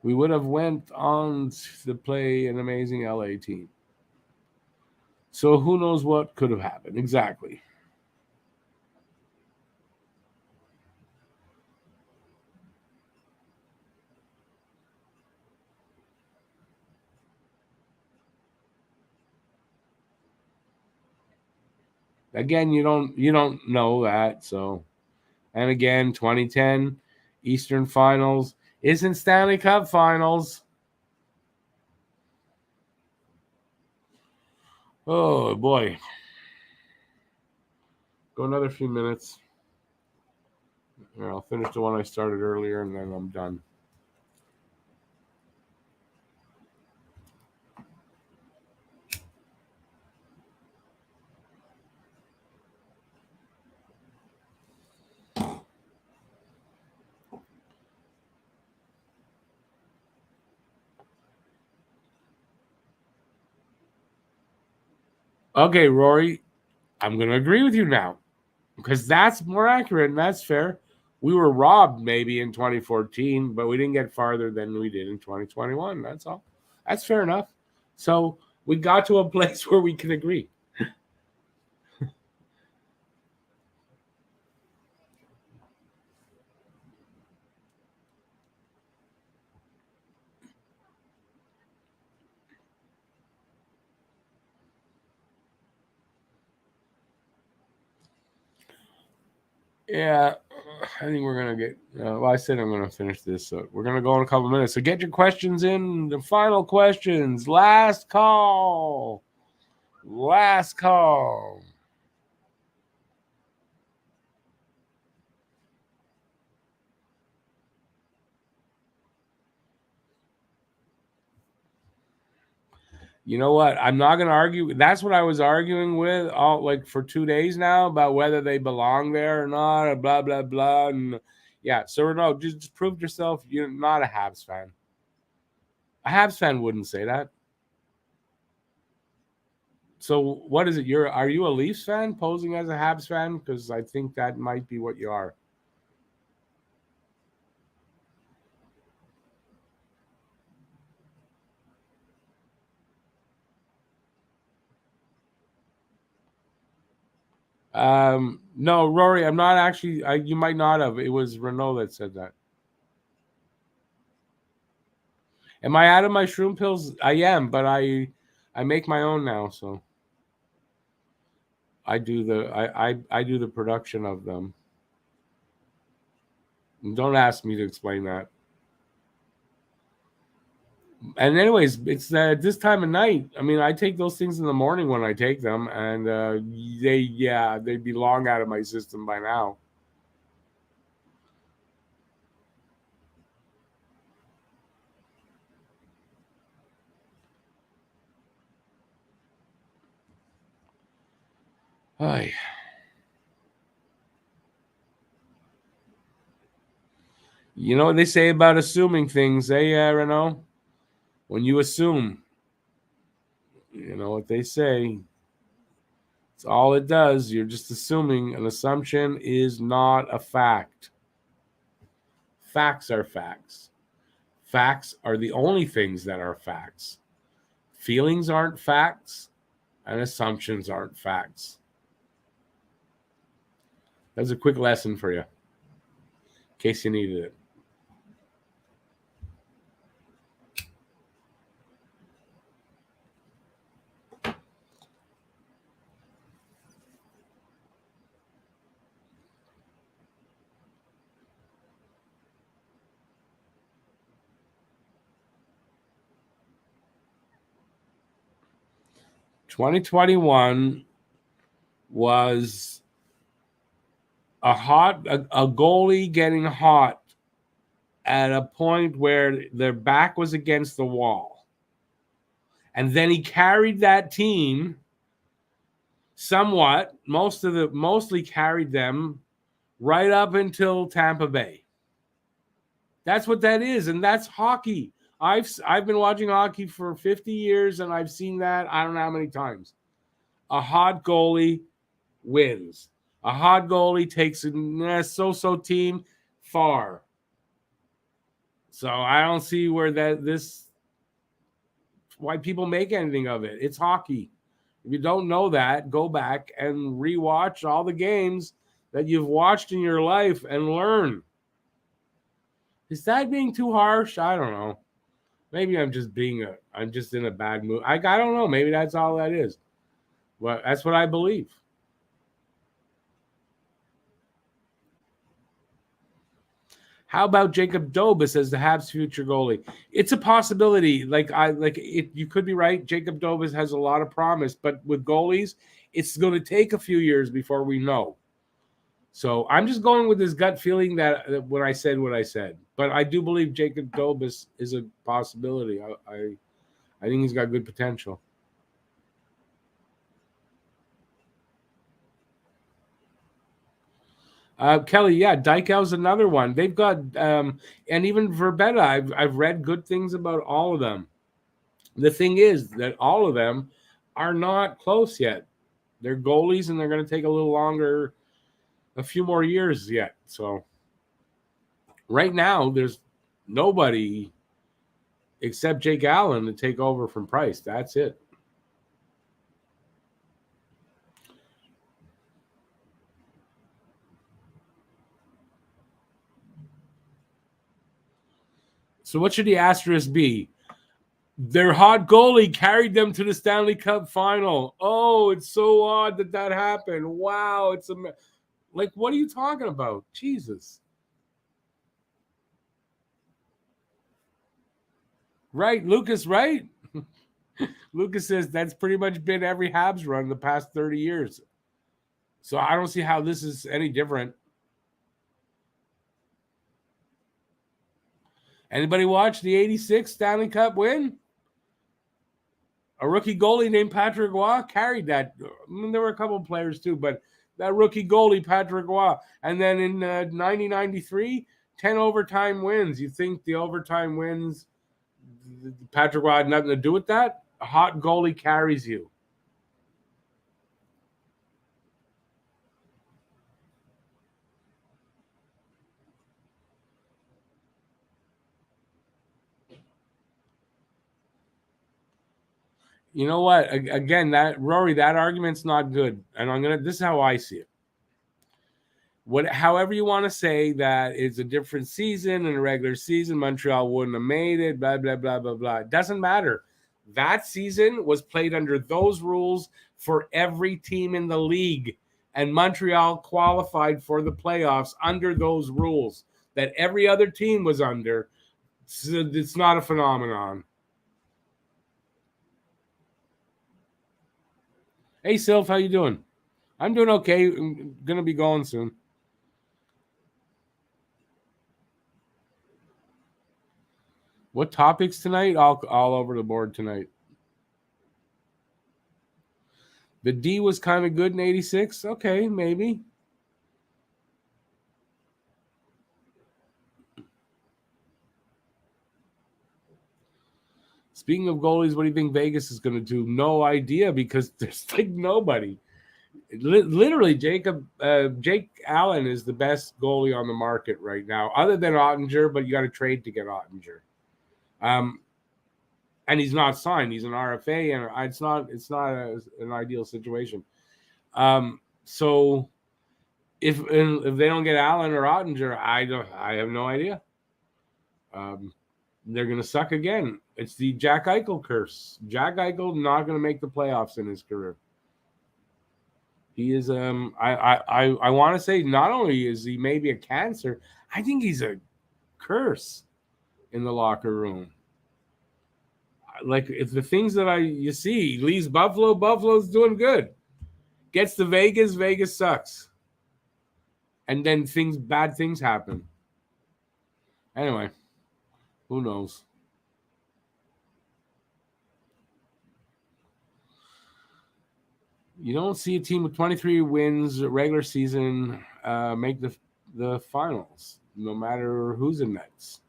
We would have went on to play an amazing LA team. So who knows what could have happened. Exactly. Again, you don't know that. So, and again, 2010 Eastern Finals isn't Stanley Cup Finals. Oh boy. Go another few minutes. Here, I'll finish the one I started earlier and then I'm done. Okay, Rory, I'm going to agree with you now because that's more accurate and that's fair. We were robbed maybe in 2014, but we didn't get farther than we did in 2021. That's all. That's fair enough. So we got to a place where we can agree. Yeah, I think we're gonna get. Well, I said I'm gonna finish this, so we're gonna go in a couple minutes. So get your questions in. The final questions. Last call. Last call. You know what? I'm not going to argue. That's what I was arguing with all like for 2 days now about whether they belong there or not, or blah blah blah. And yeah, so no, just prove yourself. You're not a Habs fan. A Habs fan wouldn't say that. So what is it? Are you a Leafs fan posing as a Habs fan? Because I think that might be what you are. No, Rory, I'm not actually. You might not have. It was Renault that said that. Am I out of my shroom pills? I am, but I make my own now, so I do the production of them. Don't ask me to explain that. And anyways, it's this time of night. I mean, I take those things in the morning when I take them, and they'd be long out of my system by now. Ay. You know what they say about assuming things, eh, Renault? When you assume, You know what they say. It's all it does. You're just assuming. An assumption is not a fact. Facts are facts. Facts are the only things that are facts. Feelings aren't facts, and assumptions aren't facts. That's a quick lesson for you, in case you needed it. (2021) was a goalie getting hot at a point where their back was against the wall. And then he carried that team somewhat, mostly carried them right up until Tampa Bay. That's what that is, and that's hockey. I've been watching hockey for 50 years, and I've seen that I don't know how many times. A hot goalie wins. A hot goalie takes a so-so team far. So I don't see where why people make anything of it. It's hockey. If you don't know that, go back and rewatch all the games that you've watched in your life and learn. Is that being too harsh? I don't know. Maybe I'm just in a bad mood. I don't know. Maybe that's all that is. But that's what I believe. How about Jacob Dobas as the Habs' future goalie? It's a possibility. You could be right. Jacob Dobas has a lot of promise, but with goalies, it's going to take a few years before we know. So I'm just going with this gut feeling that when I said what I said. But I do believe Jacob Dobas is a possibility. I think he's got good potential. Kelly, yeah, Dykow's another one. They've got, and even Verbetta, I've read good things about all of them. The thing is that all of them are not close yet. They're goalies, and they're going to take a little longer, a few more years yet. So right now, there's nobody except Jake Allen to take over from Price. That's it. So what should the asterisk be? Their hot goalie carried them to the Stanley Cup final. Oh, it's so odd that happened. Wow, like, what are you talking about? Jesus. Right, Lucas, right? Lucas says that's pretty much been every Habs run the past 30 years. So I don't see how this is any different. Anybody watch the 86 Stanley Cup win? A rookie goalie named Patrick Roy carried that. I mean, there were a couple of players too, but that rookie goalie, Patrick Roy. And then in 1993, 10 overtime wins. You think the overtime wins, Patrick Roy had nothing to do with that? A hot goalie carries you. You know what? Again, that argument's not good. And this is how I see it. However you want to say that it's a different season and a regular season, Montreal wouldn't have made it, blah, blah, blah, blah, blah. It doesn't matter. That season was played under those rules for every team in the league. And Montreal qualified for the playoffs under those rules that every other team was under. So it's not a phenomenon. Hey, Sylph, how you doing? I'm doing okay. I'm going to be going soon. What topics tonight? All over the board tonight. The D was kind of good in 86. Okay, maybe. Speaking of goalies, what do you think Vegas is going to do? No idea, because there's like nobody. Literally, Jake Allen is the best goalie on the market right now, other than Ottinger, but you got to trade to get Ottinger. And he's not signed. He's an RFA, and it's not an ideal situation. So if they don't get Allen or Ottinger, I have no idea. They're going to suck again. It's the Jack Eichel curse. Jack Eichel not going to make the playoffs in his career. He is I want to say not only is he maybe a cancer, I think he's a curse in the locker room. Like, if the things that you see, leaves Buffalo, Buffalo's doing good. Gets to Vegas, Vegas sucks. And then bad things happen. Anyway, who knows? You don't see a team with 23 wins regular season make the finals, no matter who's in Nets.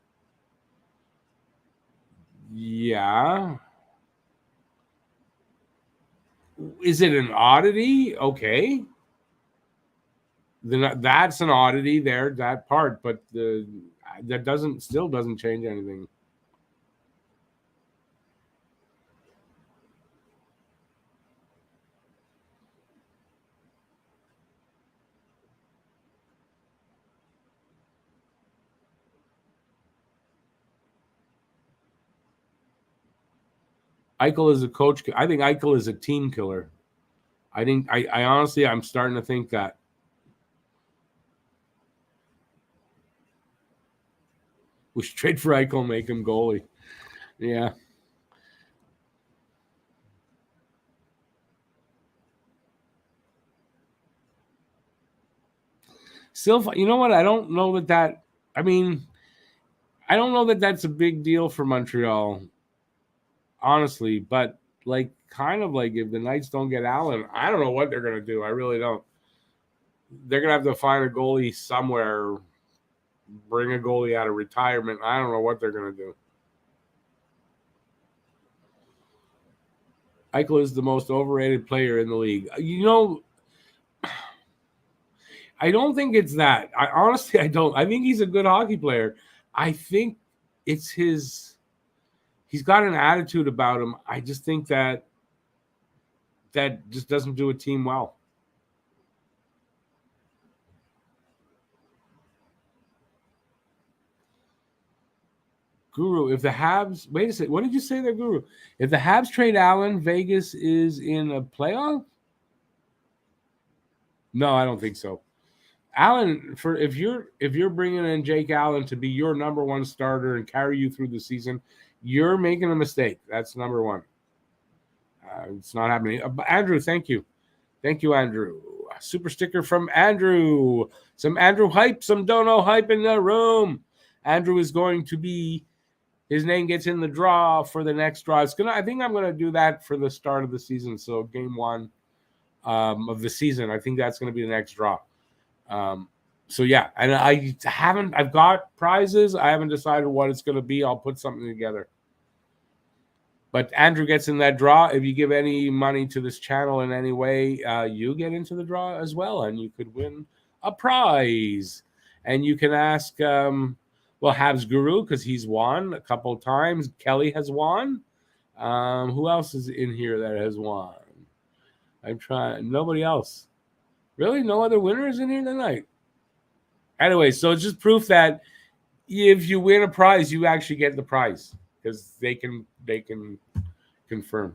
Yeah. Is it an oddity? Okay. Then that's an oddity there, that part, but that still doesn't change anything. Eichel is a coach. I think Eichel is a team killer. I honestly, I'm starting to think that. We should trade for Eichel and make him goalie. Yeah. Still, you know what? I don't know that. I mean, I don't know that that's a big deal for Montreal, honestly. But like, kind of like, if the Knights don't get Allen, I don't know what they're gonna do. I really don't. They're gonna have to find a goalie somewhere. Bring a goalie out of retirement. I don't know what they're gonna do. Eichel is the most overrated player in the league. You know, I don't think it's that. I don't. I think he's a good hockey player. I think it's he's got an attitude about him. I just think that just doesn't do a team well. Guru, if the Habs, wait a second, what did you say there, Guru? If the Habs trade Allen, Vegas is in a playoff? No, I don't think so. Allen, if you're bringing in Jake Allen to be your number one starter and carry you through the season, you're making a mistake. That's number one. It's not happening. Andrew, thank you, Andrew. Super sticker from Andrew. Some Andrew hype, some Dono hype in the room. Andrew is going to be. His name gets in the draw for the next draw. I think I'm gonna do that for the start of the season. So game one of the season, I think that's gonna be the next draw. So yeah, and I've got prizes. I haven't decided what it's gonna be. I'll put something together. But Andrew gets in that draw. If you give any money to this channel in any way, you get into the draw as well, and you could win a prize. And you can ask. Habs Guru, because he's won a couple of times. Kelly has won. Who else is in here that has won? I'm trying. Nobody else. Really? No other winners in here tonight? Anyway, so it's just proof that if you win a prize, you actually get the prize, because they can confirm.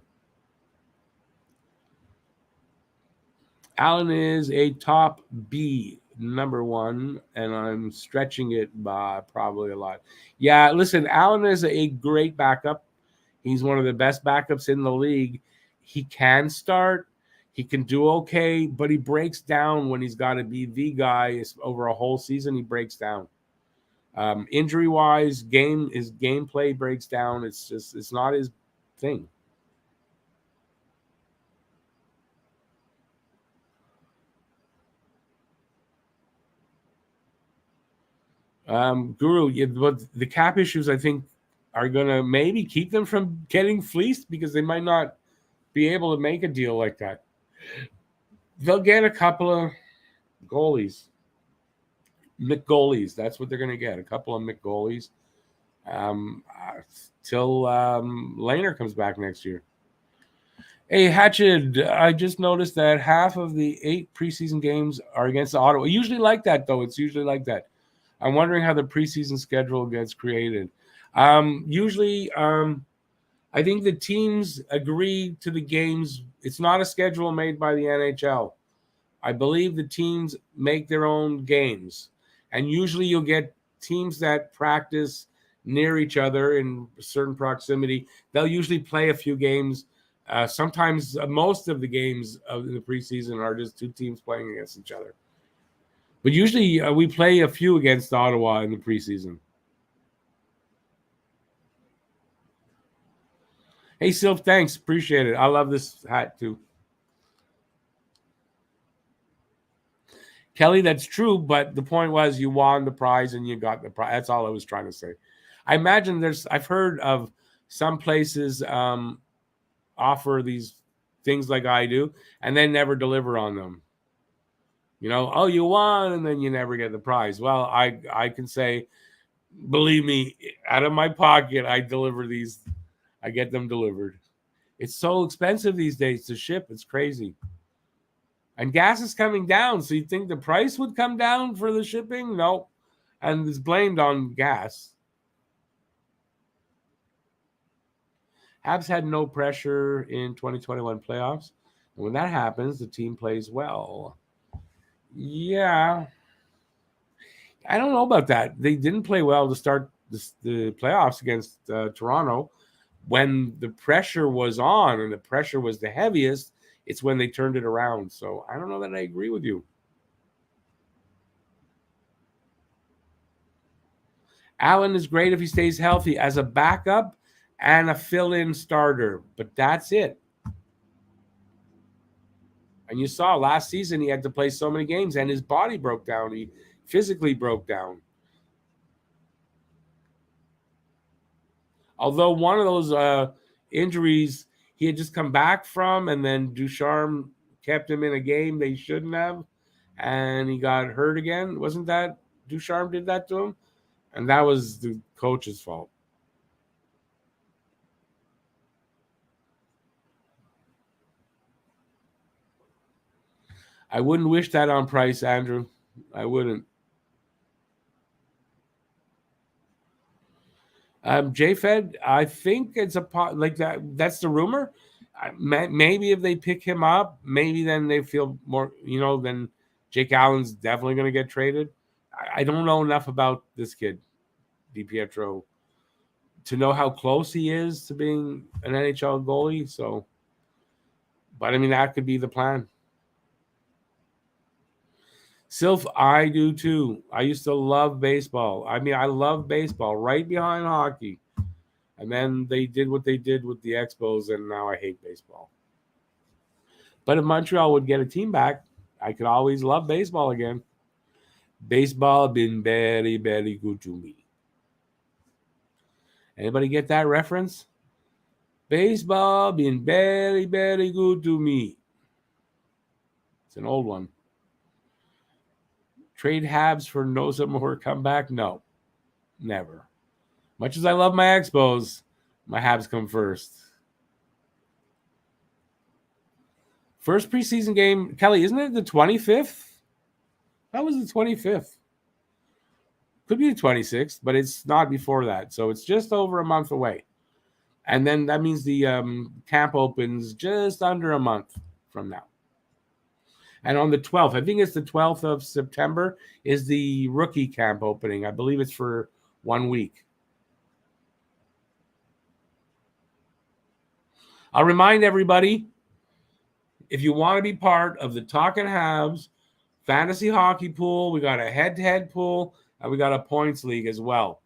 Allen is a top B. Number one, and I'm stretching it by probably a lot. Yeah, listen, Allen is a great backup. He's one of the best backups in the league. He can start. He can do okay, but he breaks down when he's got to be the guy. Over a whole season, he breaks down. Injury-wise, his gameplay breaks down. It's not his thing. Guru, but the cap issues, I think, are going to maybe keep them from getting fleeced because they might not be able to make a deal like that. They'll get a couple of goalies. McGoalies. That's what they're going to get. A couple of McGoalies. Till Lehner comes back next year. Hey, Hatchet, I just noticed that half of the 8 preseason games are against Ottawa. Usually like that, though. It's usually like that. I'm wondering how the preseason schedule gets created. Usually, I think the teams agree to the games. It's not a schedule made by the NHL. I believe the teams make their own games. And usually you'll get teams that practice near each other in certain proximity. They'll usually play a few games. Sometimes most of the games of the preseason are just 2 teams playing against each other. But usually we play a few against Ottawa in the preseason. Hey, Sylph, thanks. Appreciate it. I love this hat, too. Kelly, that's true, but the point was you won the prize and you got the prize. That's all I was trying to say. I imagine I've heard of some places offer these things like I do and then never deliver on them. You know, oh, you won and then you never get the prize. Well, I can say, believe me, out of my pocket, I deliver these. I get them delivered. It's so expensive these days to ship. It's crazy. And gas is coming down. So you think the price would come down for the shipping? No. And it's blamed on gas. Habs had no pressure in 2021 playoffs. And when that happens, the team plays well. Yeah. I don't know about that. They didn't play well to start the playoffs against Toronto. When the pressure was on and the pressure was the heaviest, it's when they turned it around. So I don't know that I agree with you. Allen is great if he stays healthy as a backup and a fill-in starter, but that's it. And you saw last season he had to play so many games and his body broke down. He physically broke down. Although one of those injuries he had just come back from, and then Ducharme kept him in a game they shouldn't have, and he got hurt again. Wasn't that Ducharme did that to him? And that was the coach's fault. I wouldn't wish that on Price, Andrew. I wouldn't. JFed, I think it's like that. That's the rumor. Maybe if they pick him up, maybe then they feel more, then Jake Allen's definitely going to get traded. I don't know enough about this kid, DiPietro, to know how close he is to being an NHL goalie. So, but I mean, that could be the plan. Sylph, I do too. I used to love baseball. I mean, I love baseball right behind hockey. And then they did what they did with the Expos, and now I hate baseball. But if Montreal would get a team back, I could always love baseball again. Baseball been very, very good to me. Anybody get that reference? Baseball been very, very good to me. It's an old one. Trade Habs for Noza Moore comeback? No, never. Much as I love my Expos, my Habs come first. First preseason game, Kelly, isn't it the 25th? That was the 25th. Could be the 26th, but it's not before that. So it's just over a month away. And then that means the camp opens just under a month from now. And on the 12th, I think it's the 12th of September, is the rookie camp opening. I believe it's for 1 week. I'll remind everybody, if you want to be part of the Talkin' Habs fantasy hockey pool, we got a head-to-head pool, and we got a points league as well.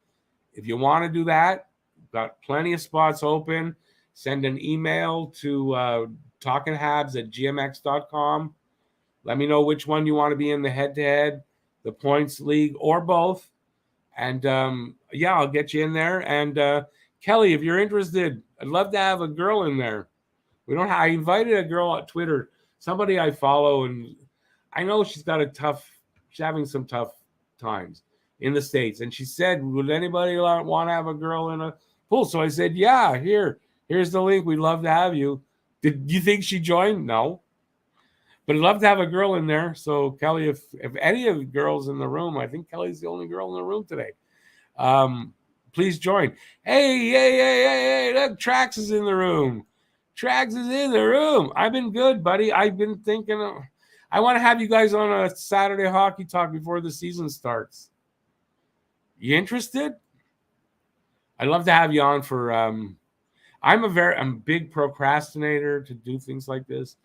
If you want to do that, we've got plenty of spots open. Send an email to talkinhabs@gmx.com. Let me know which one you want to be in, the head-to-head, the points league, or both. And, I'll get you in there. And Kelly, if you're interested, I'd love to have a girl in there. We don't have, I invited a girl on Twitter, somebody I follow, and I know she's having some tough times in the States. And she said, would anybody want to have a girl in a pool? So I said, yeah, here's the link. We'd love to have you. Did you think she joined? No. But I'd love to have a girl in there. So Kelly, if any of the girls in the room, I think Kelly's the only girl in the room today. Please join. Hey, look, Trax is in the room. Trax is in the room. I've been good, buddy. I've been thinking I want to have you guys on a Saturday hockey talk before the season starts. You interested? I'd love to have you on for I'm a big procrastinator to do things like this.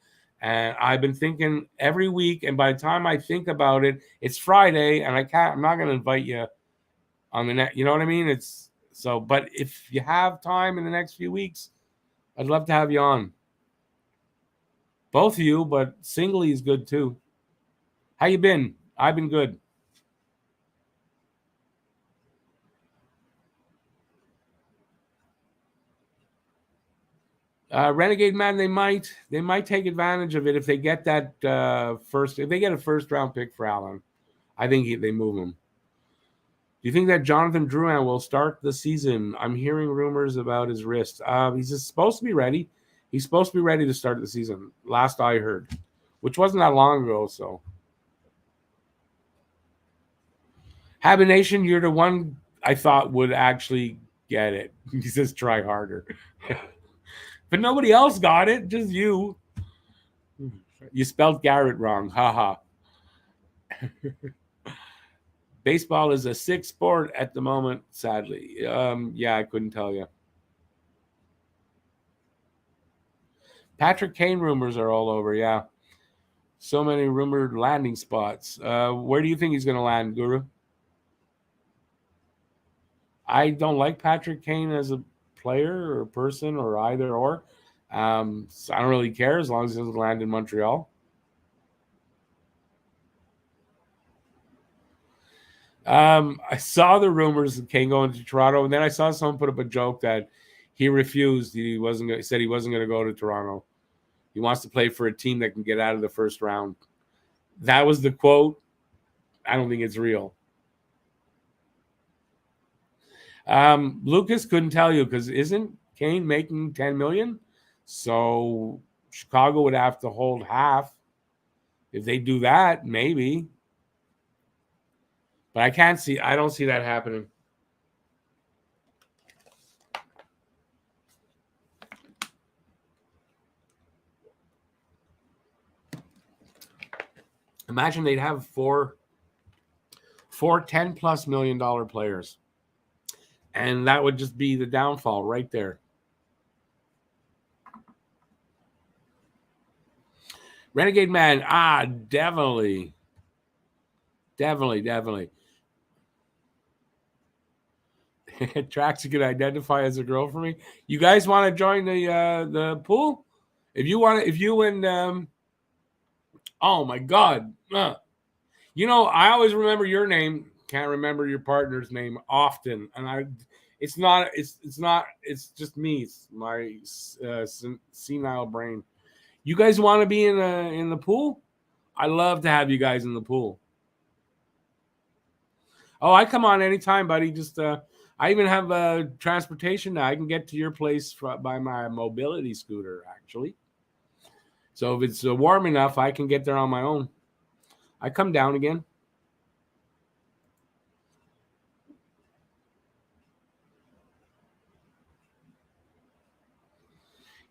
And I've been thinking every week, and by the time I think about it, it's Friday, and I'm not gonna invite you on the net. You know what I mean? But if you have time in the next few weeks, I'd love to have you on. Both of you, but singly is good too. How you been? I've been good. Renegade Man, they might take advantage of it if they get that if they get a first round pick for Allen. I think they move him. Do you think that Jonathan Drouin will start the season? I'm hearing rumors about his wrist. He's just supposed to be ready. He's supposed to be ready to start the season, last I heard, which wasn't that long ago. So, Habit Nation, you're the one I thought would actually get it. He says try harder. But nobody else got it, just you. You spelled Garrett wrong. Haha. Baseball is a sick sport at the moment, sadly. Yeah, I couldn't tell you. Patrick Cain rumors are all over, yeah. So many rumored landing spots. Where do you think he's going to land, Guru? I don't like Patrick Cain as a player or person or either or. So I don't really care as long as he doesn't land in Montreal. I saw the rumors of Cain going to Toronto, and then I saw someone put up a joke that he refused. He said he wasn't going to go to Toronto. He wants to play for a team that can get out of the first round. That was the quote. I don't think it's real. Lucas couldn't tell you because isn't Cain making $10 million? So Chicago would have to hold half. If they do that, maybe. But I don't see that happening. Imagine they'd have four $10+ million players. And that would just be the downfall right there. Renegade Man, definitely. Definitely. Trax you can identify as a girl for me. You guys want to join the pool? If you and oh my God. You know, I always remember your name, can't remember your partner's name often. And it's just me. It's my senile brain. You guys want to be in the pool? I love to have you guys in the pool. Oh, I come on anytime, buddy. Just I even have transportation now. I can get to your place by my mobility scooter, actually. So if it's warm enough, I can get there on my own. I come down again.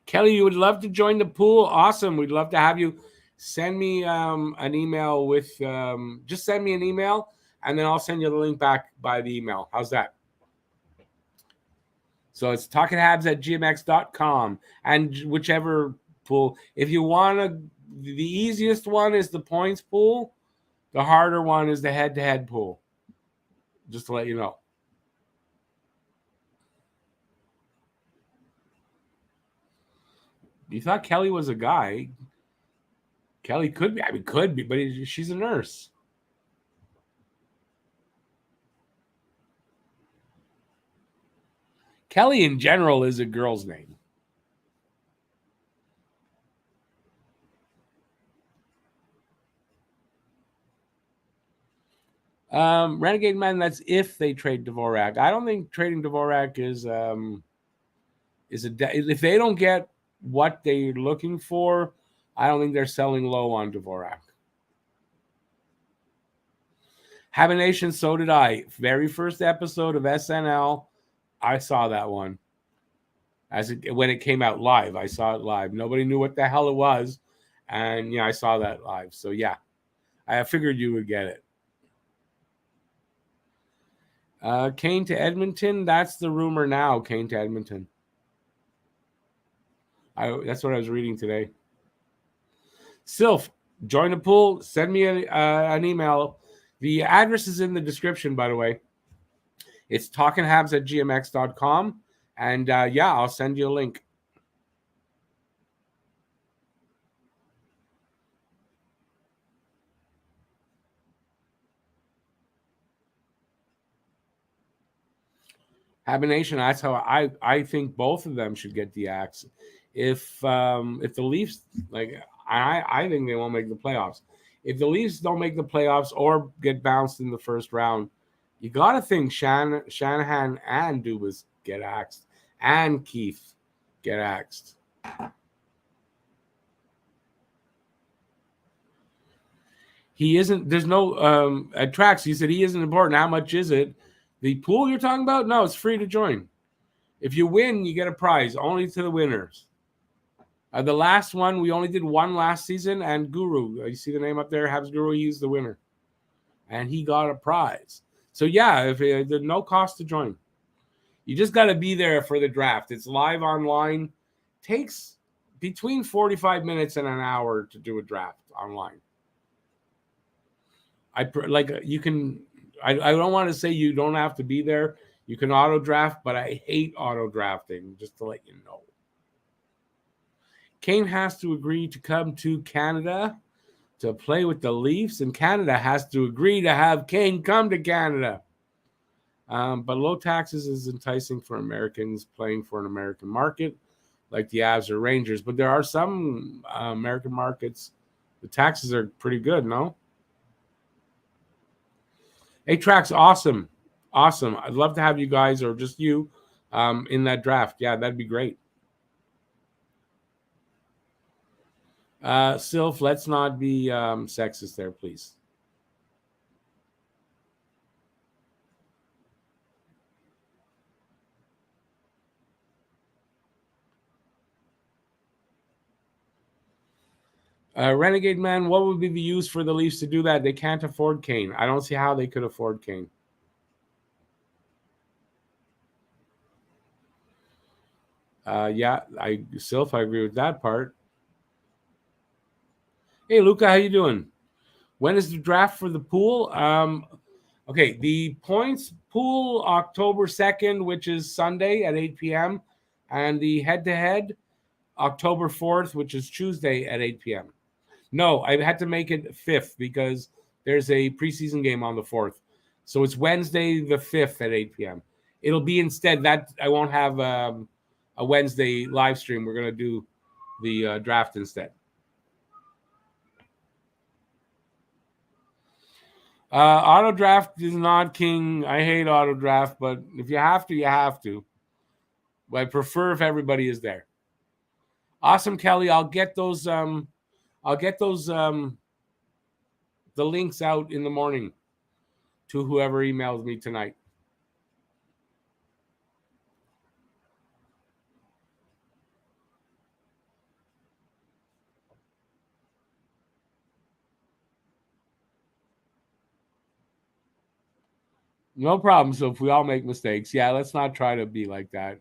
Kelly, you would love to join the pool? Awesome. We'd love to have you. Send me an email with just send me an email, and then I'll send you the link back by the email. How's that? So it's talkinghabs@gmx.com. And whichever pool, if you want to, the easiest one is the points pool. The harder one is the head-to-head pool. Just to let you know. You thought Kelly was a guy. Kelly could be. I mean, could be, but she's a nurse. Kelly in general is a girl's name. Renegade Man, that's if they trade Dvorak. I don't think trading Dvorak is if they don't get what they're looking for, I don't think they're selling low on Dvorak. Habination, so did I. Very first episode of SNL, I saw that one. When it came out live, I saw it live. Nobody knew what the hell it was, and I saw that live. So yeah, I figured you would get it. Cain to Edmonton. That's the rumor now. Cain to Edmonton. That's what I was reading today. Sylph, join the pool. Send me an email. The address is in the description, by the way. It's talkinghabs@gmx.com. And I'll send you a link. Habination, that's how I think both of them should get the axe. If the Leafs, I think they won't make the playoffs. If the Leafs don't make the playoffs or get bounced in the first round, you got to think Shanahan and Dubas get axed and Keith get axed. He isn't. There's no at Trax. He said he isn't important. How much is it? The pool you're talking about? No, it's free to join. If you win, you get a prize. Only to the winners. The last one, we only did one last season, and Guru, you see the name up there, Habs Guru, he's the winner. And he got a prize. So, yeah, there's no cost to join. You just got to be there for the draft. It's live online. Takes between 45 minutes and an hour to do a draft online. I don't want to say you don't have to be there. You can auto draft, but I hate auto drafting, just to let you know. Cain has to agree to come to Canada to play with the Leafs, and Canada has to agree to have Cain come to Canada. But low taxes is enticing for Americans playing for an American market, like the Avs or Rangers. But there are some American markets, the taxes are pretty good, no? Hey, Trax, awesome. Awesome. I'd love to have you guys, or just you, in that draft. Yeah, that'd be great. Sylph, let's not be sexist there, please. Renegade Man, what would be the use for the Leafs to do that? They can't afford Cain. I don't see how they could afford Cain. Sylph, I agree with that part. Hey, Luca, how you doing? When is the draft for the pool? Okay, the points pool October 2nd, which is Sunday at 8 p.m. And the head-to-head October 4th, which is Tuesday at 8 p.m. No, I had to make it 5th because there's a preseason game on the 4th. So it's Wednesday the 5th at 8 p.m. It'll be instead that I won't have a Wednesday live stream. We're going to do the draft instead. Auto draft is not king. I hate auto draft, but if you have to, you have to. But I prefer if everybody is there. Awesome, Kelly. I'll get those the links out in the morning to whoever emails me tonight. No problem. So if we all make mistakes, let's not try to be like that.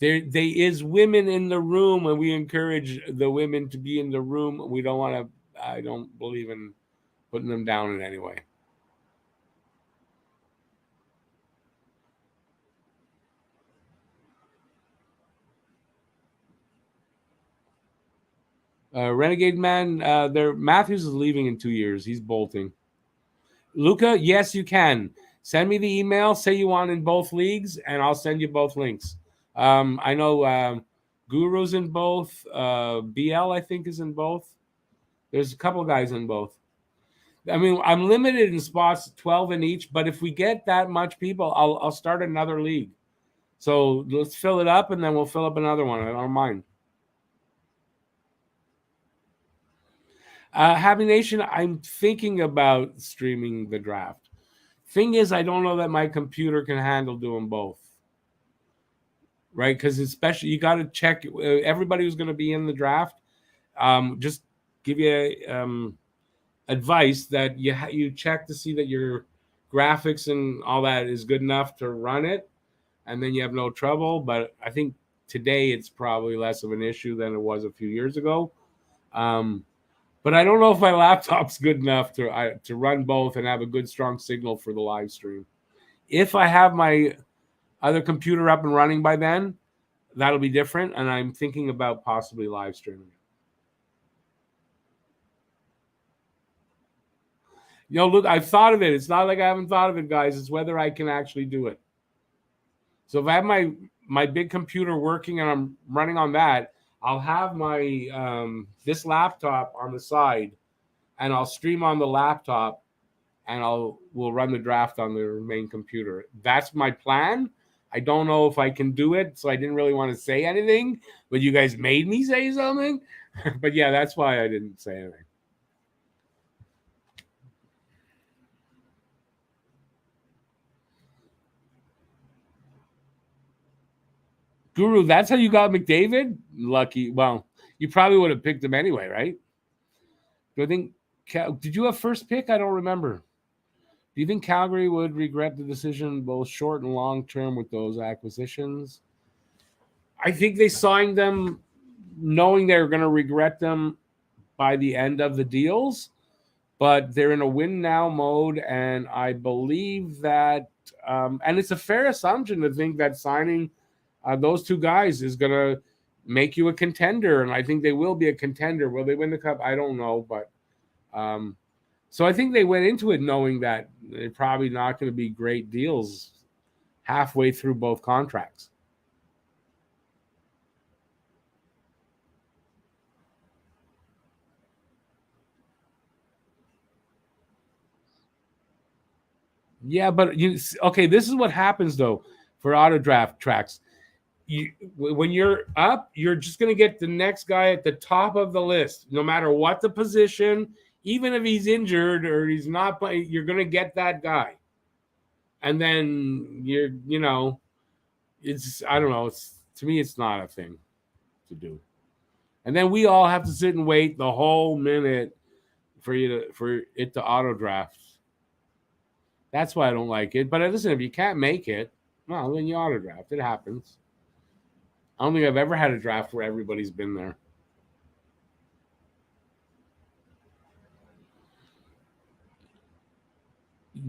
There is women in the room, and we encourage the women to be in the room. We don't want to. I don't believe in putting them down in any way. Renegade Man, Matthews is leaving in 2 years. He's bolting. Luca, yes, you can. Send me the email. Say you want in both leagues, and I'll send you both links. I know Guru's in both. BL, I think, is in both. There's a couple guys in both. I mean, I'm limited in spots, 12 in each. But if we get that much people, I'll start another league. So let's fill it up, and then we'll fill up another one. I don't mind. Happy Nation, I'm thinking about streaming the draft. Thing is, I don't know that my computer can handle doing both. Right? Because especially you got to check everybody who's going to be in the draft. Just give you advice that you check to see that your graphics and all that is good enough to run it, and then you have no trouble. But I think today it's probably less of an issue than it was a few years ago. But I don't know if my laptop's good enough to run both and have a good, strong signal for the live stream. If I have my other computer up and running by then, that'll be different, and I'm thinking about possibly live streaming. Look, I've thought of it. It's not like I haven't thought of it, guys. It's whether I can actually do it. So if I have my big computer working and I'm running on that, I'll have my this laptop on the side, and I'll stream on the laptop, and we'll run the draft on the main computer. That's my plan. I don't know if I can do it, so I didn't really want to say anything, but you guys made me say something. But yeah, that's why I didn't say anything. Guru, that's how you got McDavid? Lucky. Well, you probably would have picked him anyway, right? Do I think? Did you have first pick? I don't remember. Do you think Calgary would regret the decision both short and long term with those acquisitions? I think they signed them knowing they're going to regret them by the end of the deals, but they're in a win now mode, and I believe that, and it's a fair assumption to think that signing those two guys is going to make you a contender, and I think they will be a contender. Will they win the cup? I don't know, but so I think they went into it knowing that they're probably not going to be great deals halfway through both contracts. Yeah, but okay, this is what happens though for auto draft tracks. When you're up, you're just going to get the next guy at the top of the list, no matter what the position, even if he's injured or he's not playing, you're going to get that guy. And then it's, I don't know. To me, it's not a thing to do. And then we all have to sit and wait the whole minute for it to auto draft. That's why I don't like it. But listen, if you can't make it, well, then you auto draft. It happens. I don't think I've ever had a draft where everybody's been there.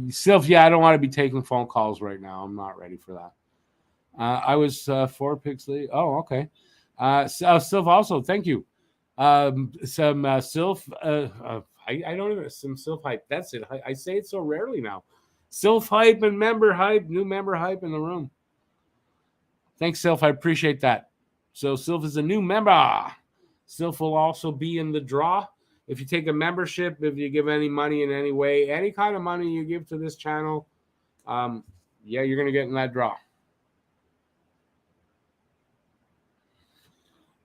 Sylph, yeah, I don't want to be taking phone calls right now. I'm not ready for that. I was 4 picks lead. Oh, okay. Sylph, also, thank you. Some Sylph, I don't even, some Sylph hype. That's it. I say it so rarely now. Sylph hype and member hype, new member hype in the room. Thanks, Sylph. I appreciate that. So Sylph is a new member. Sylph will also be in the draw. If you take a membership, if you give any money in any way, any kind of money you give to this channel, yeah, you're going to get in that draw.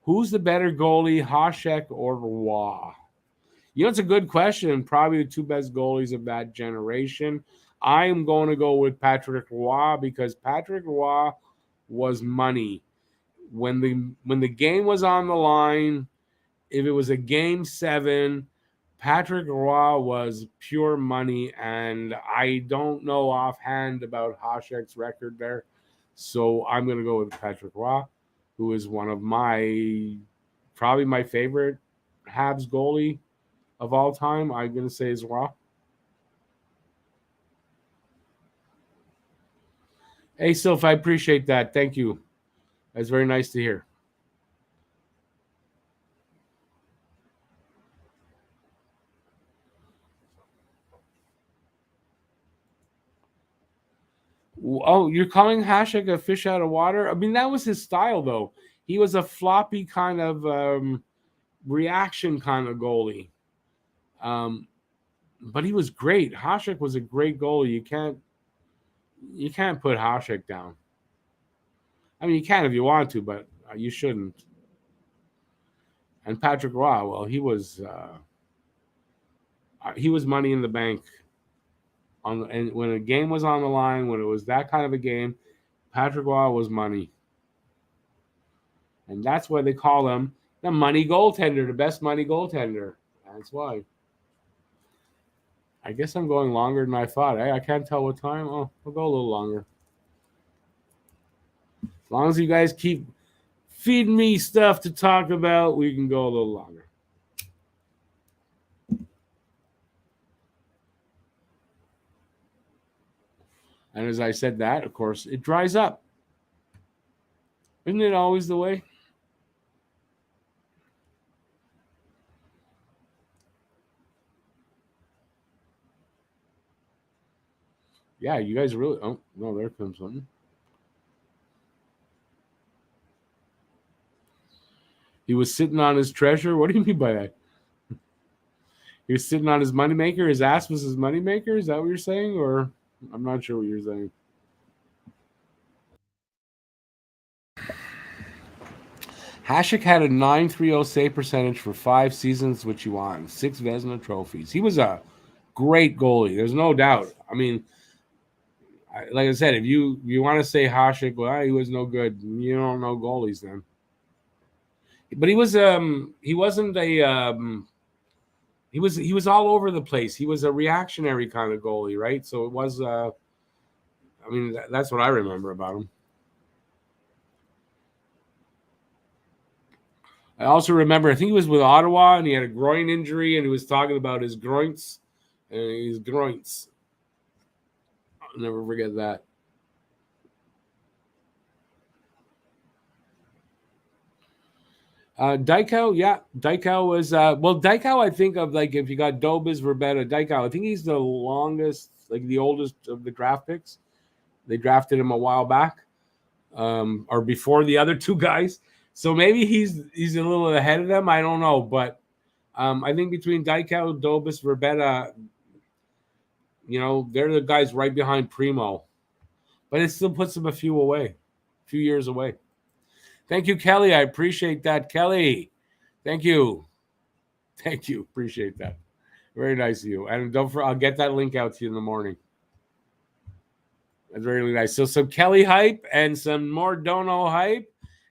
Who's the better goalie, Hasek or Roy? It's a good question. Probably the two best goalies of that generation. I'm going to go with Patrick Roy because Patrick Roy was money. When the game was on the line, if it was a game 7, Patrick Roy was pure money, and I don't know offhand about Hasek's record there. So I'm going to go with Patrick Roy, who is one of probably my favorite Habs goalie of all time. I'm going to say is Roy. Hey, Sylph, I appreciate that. Thank you. That's very nice to hear. Oh, you're calling Hasek a fish out of water? I mean, that was his style, though. He was a floppy kind of reaction kind of goalie. But he was great. Hasek was a great goalie. You can't put Hasek down. I mean, you can if you want to, but you shouldn't. And Patrick Roy, well, he was money in the bank. And when a game was on the line, when it was that kind of a game, Patrick Roy was money. And that's why they call him the money goaltender, the best money goaltender. That's why. I guess I'm going longer than I thought. I can't tell what time. Oh, we'll go a little longer. As long as you guys keep feeding me stuff to talk about, we can go a little longer. And as I said that, of course, it dries up. Isn't it always the way? Yeah, you guys really. Oh, no, there comes something. He was sitting on his treasure. What do you mean by that? He was sitting on his moneymaker. His ass was his moneymaker. Is that what you're saying? Or I'm not sure what you're saying. Hasek had a .930 save percentage for 5 seasons, which he won 6 Vezina trophies. He was a great goalie. There's no doubt. I mean, like I said, if you want to say Hasek, well, he was no good. You don't know goalies then. But he was he wasn't a he was all over the place. He was a reactionary kind of goalie, right? So it was I mean, that's what I remember about him. I also remember, I think he was with Ottawa, and he had a groin injury, and he was talking about his groins and his groins. I'll never forget that. Dykau, yeah. Dykau was, Dykau, I think of, like, if you got Dobis, Verbetta, Dykau, I think he's the longest, like the oldest of the draft picks. They drafted him a while back, or before the other two guys. So maybe he's a little ahead of them. I don't know, but I think between Dykau, Dobis, Verbetta, they're the guys right behind Primo. But it still puts them a few years away. Thank you, Kelly. I appreciate that, Kelly. Thank you. Appreciate that. Very nice of you. And I'll get that link out to you in the morning. That's really nice. So some Kelly hype and some more Dono hype.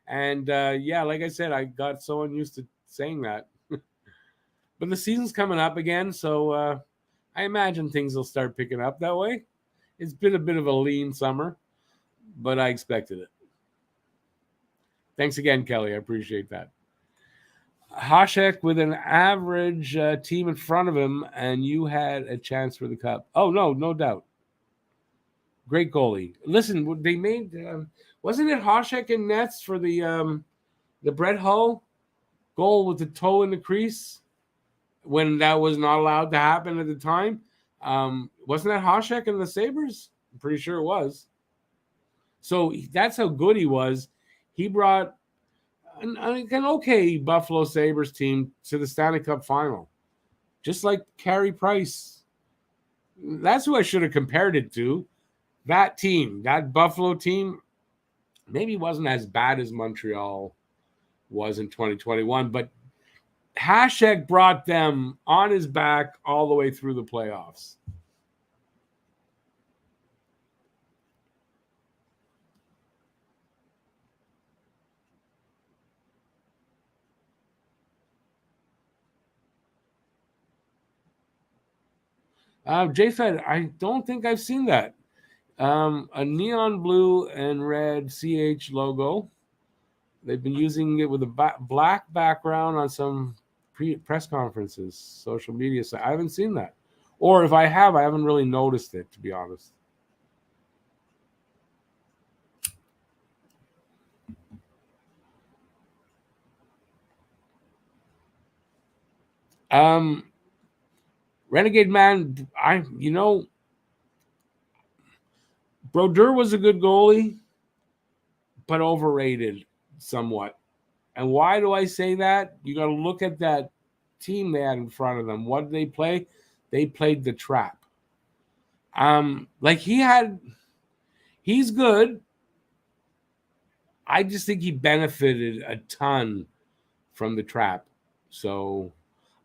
And like I said, I got so unused to saying that. But the season's coming up again, so I imagine things will start picking up that way. It's been a bit of a lean summer, but I expected it. Thanks again, Kelly. I appreciate that. Hasek with an average team in front of him, and you had a chance for the cup. Oh, no doubt. Great goalie. Listen, they made wasn't it Hasek and nets for the Brett Hull goal with the toe in the crease when that was not allowed to happen at the time? Wasn't that Hasek and the Sabres? I'm pretty sure it was. So that's how good he was. He brought an okay Buffalo Sabres team to the Stanley Cup final, just like Carey Price. That's who I should have compared it to. That team, that Buffalo team, maybe wasn't as bad as Montreal was in 2021, but Hasek brought them on his back all the way through the playoffs. JFed, I don't think I've seen that. A neon blue and red CH logo. They've been using it with a black background on some press conferences, social media. So I haven't seen that. Or if I have, I haven't really noticed it, to be honest. Renegade Man, Brodeur was a good goalie, but overrated somewhat. And why do I say that? You got to look at that team they had in front of them. What did they play? They played the trap. Like he's good. I just think he benefited a ton from the trap. So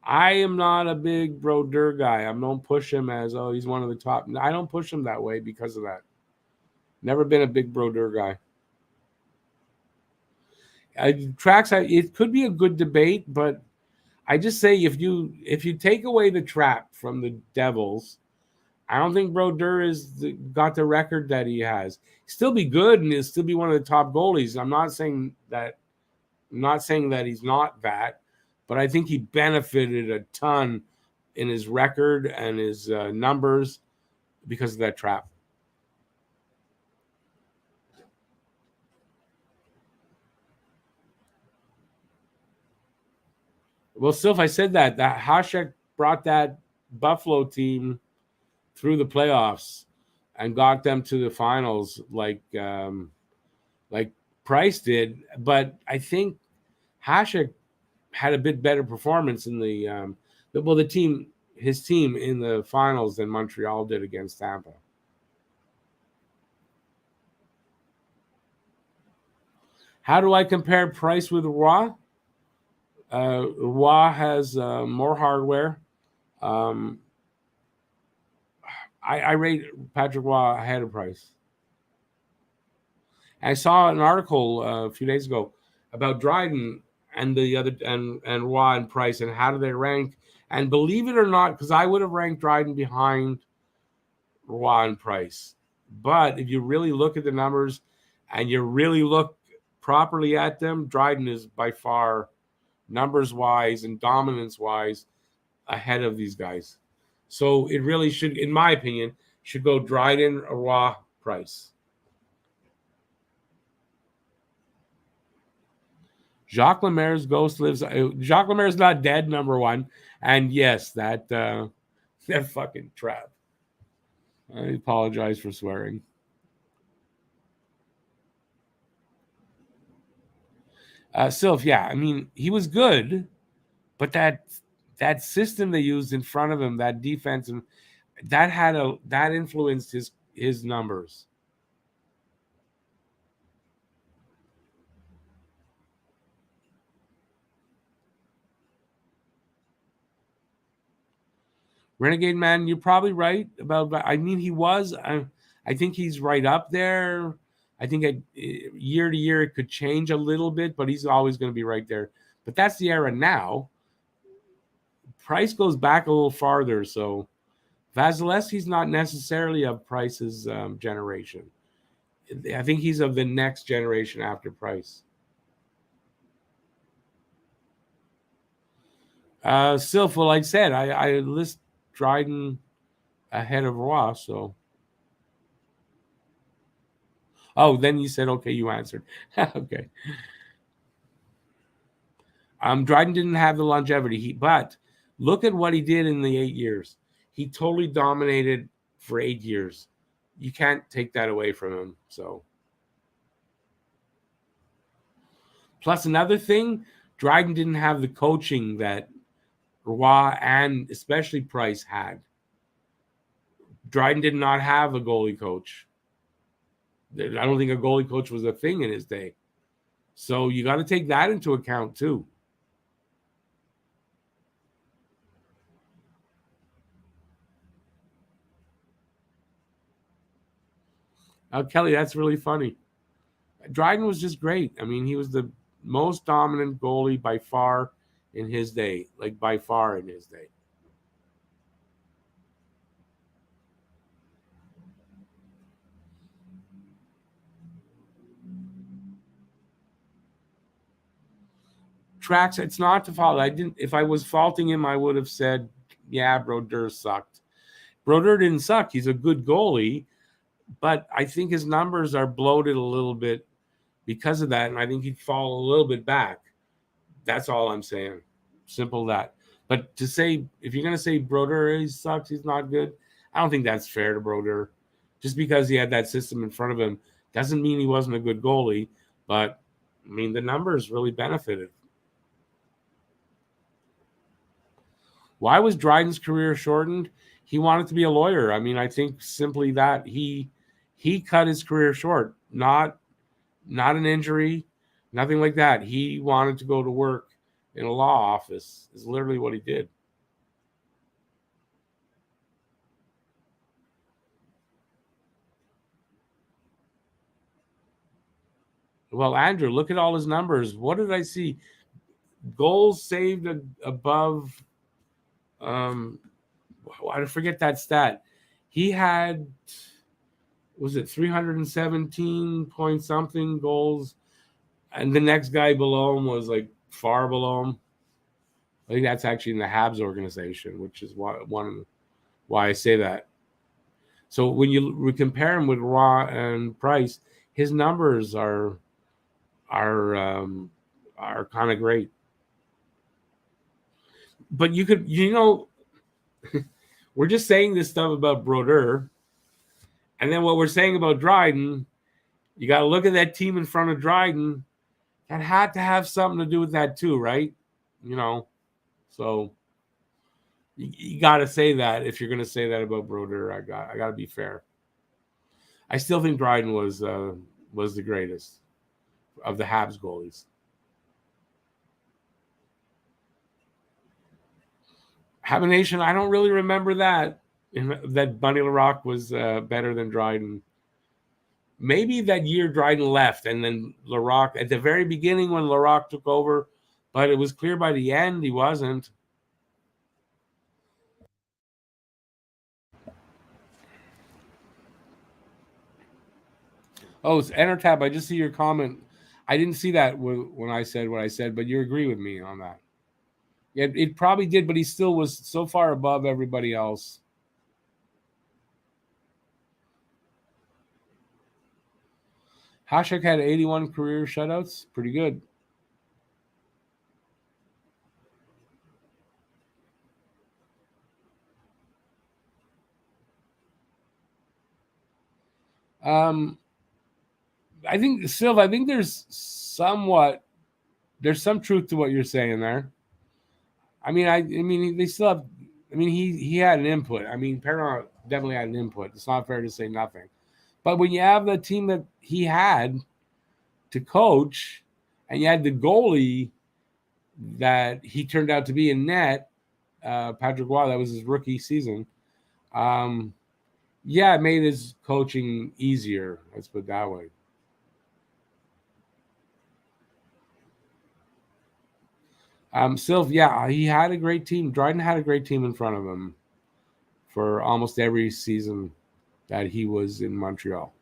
I am not a big Brodeur guy. I don't push him as, oh, he's one of the top. I don't push him that way because of that. Never been a big Brodeur guy. Tracks, it could be a good debate, but I just say if you take away the trap from the Devils, I don't think Brodeur got the record that he has. Still be good and he'll still be one of the top goalies. I'm not saying that he's not that, but I think he benefited a ton in his record and his numbers because of that trap. Well, still, if I said that Hasek brought that Buffalo team through the playoffs and got them to the finals like Price did, but I think Hasek had a bit better performance in his team in the finals than Montreal did against Tampa. How do I compare Price with Roy? Roy has more hardware. I rate Patrick Roy ahead of Price. I saw an article a few days ago about Dryden and the other and Roy and Price and how do they rank. And believe it or not, because I would have ranked Dryden behind Roy and Price. But if you really look at the numbers and you really look properly at them, Dryden is by far, numbers wise and dominance wise, ahead of these guys. So it really should, in my opinion, should go Dryden, Roy, Price. Jacques Lemaire's ghost lives. Jacques Lemaire's not dead, number one. And yes, that fucking trap. I apologize for swearing. Sylph, yeah, I mean, he was good, but that system they used in front of him, that defense, and that influenced his numbers. Renegade Man, you're probably right about. I mean, he was. I think he's right up there. I think year to year it could change a little bit, but he's always going to be right there. But that's the era now. Price goes back a little farther, so Vasilevsky's not necessarily of Price's generation. I think he's of the next generation after Price. Sylph, well, like I said, I list Dryden ahead of Ross, so. Oh, then you said, okay, you answered. Okay. Dryden didn't have the longevity, but look at what he did in the 8 years. He totally dominated for 8 years. You can't take that away from him. So, plus another thing, Dryden didn't have the coaching that Roy and especially Price had. Dryden did not have a goalie coach. I don't think a goalie coach was a thing in his day. So you got to take that into account too. Kelly, that's really funny. Dryden was just great. I mean, he was the most dominant goalie by far in his day, like by far in his day. Tracks, it's not to fault. I didn't. If I was faulting him, I would have said, "Yeah, Brodeur sucked." Brodeur didn't suck. He's a good goalie, but I think his numbers are bloated a little bit because of that, and I think he'd fall a little bit back. That's all I'm saying. Simple that. But to say, if you're going to say Brodeur he sucks, he's not good, I don't think that's fair to Brodeur. Just because he had that system in front of him doesn't mean he wasn't a good goalie. But, I mean, the numbers really benefited. Why was Dryden's career shortened? He wanted to be a lawyer. I mean, I think simply that he cut his career short, not an injury, nothing like that. He wanted to go to work in a law office is literally what he did. Well, Andrew, look at all his numbers. What did I see? Goals saved above. I forget that stat. He had, was it 317 point something goals, and the next guy below him was like far below him. I think that's actually in the Habs organization, which is why I say that. So when we compare him with Raw and Price, his numbers are kind of great. But we're just saying this stuff about Brodeur, and then what we're saying about Dryden, you got to look at that team in front of Dryden. That had to have something to do with that too, right? So you got to say that if you're going to say that about Brodeur. I got to be fair. I still think Dryden was the greatest of the Habs goalies. Habs Nation, I don't really remember that Bunny Larocque was better than Dryden. Maybe that year Dryden left, and then Larocque at the very beginning when Larocque took over, but it was clear by the end he wasn't. Oh, it's Entertab. I just see your comment. I didn't see that when I said what I said, but you agree with me on that. Yeah, it probably did, but he still was so far above everybody else. Hasek had 81 career shutouts. Pretty good. I think there's some truth to what you're saying there. I mean, they still have. I mean, he had an input. I mean, Paramount definitely had an input. It's not fair to say nothing. But when you have the team that he had to coach, and you had the goalie that he turned out to be in net, Patrick Roy, that was his rookie season. Yeah, it made his coaching easier. Let's put it that way. Sylv, yeah, he had a great team. Dryden had a great team in front of him for almost every season that he was in Montreal.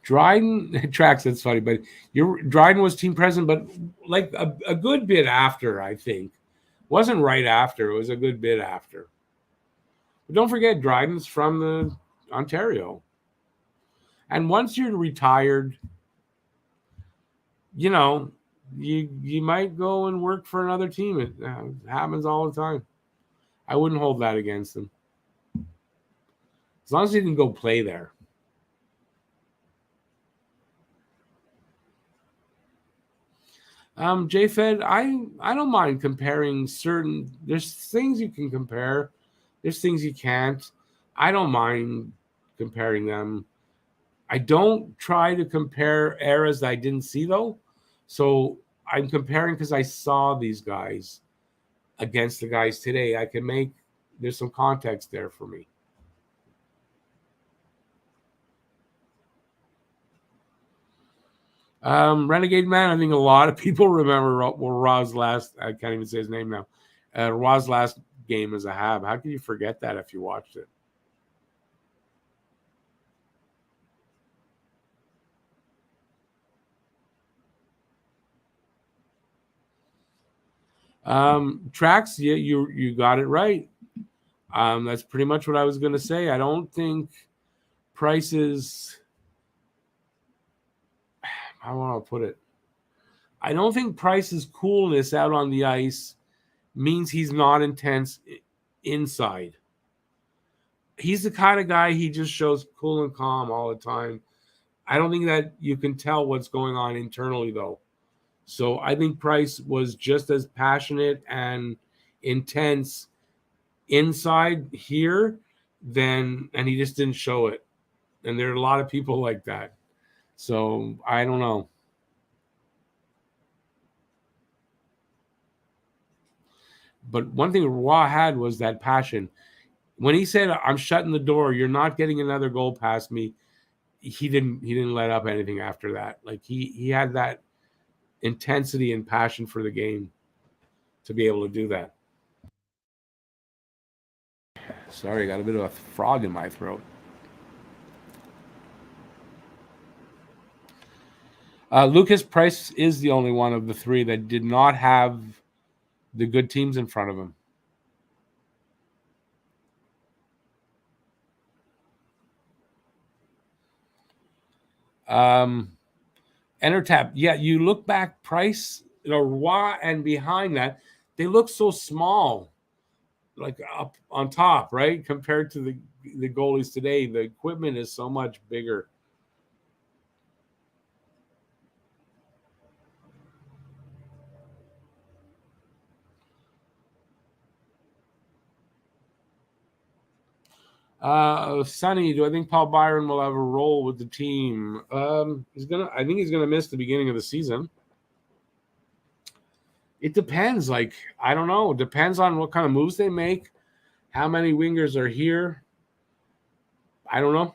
Dryden tracks, that's funny, but Dryden was team president, but like a good bit after, I think. Wasn't right after, it was a good bit after. But don't forget, Dryden's from the Ontario. And once you're retired, you might go and work for another team. It happens all the time. I wouldn't hold that against him. As long as he didn't go play there. JFed, I don't mind comparing certain. There's things you can compare. There's things you can't. I don't mind comparing them. I don't try to compare eras that I didn't see though. So I'm comparing because I saw these guys against the guys today. There's some context there for me. Renegade Man, I think a lot of people remember Raw's last, I can't even say his name now. Raw's last game as a Hab. How can you forget that if you watched it? Tracks, yeah, you got it right. That's pretty much what I was going to say. I don't think Price's, how want to put it? I don't think Price's coolness out on the ice means he's not intense inside. He's the kind of guy, he just shows cool and calm all the time. I don't think that you can tell what's going on internally, though. So I think Price was just as passionate and intense inside here and he just didn't show it. And there are a lot of people like that. So I don't know. But one thing Roy had was that passion. When he said, "I'm shutting the door, you're not getting another goal past me," he didn't let up anything after that. Like he had that intensity and passion for the game to be able to do that. Sorry, I got a bit of a frog in my throat. Lucas Price is the only one of the three that did not have the good teams in front of him. Enter tap. Yeah, you look back, Price, Roy, and behind that, they look so small, like up on top, right? Compared to the goalies today, the equipment is so much bigger. Sonny, do I think Paul Byron will have a role with the team? I think he's gonna miss the beginning of the season. It depends. Like, I don't know. It depends on what kind of moves they make, how many wingers are here. I don't know.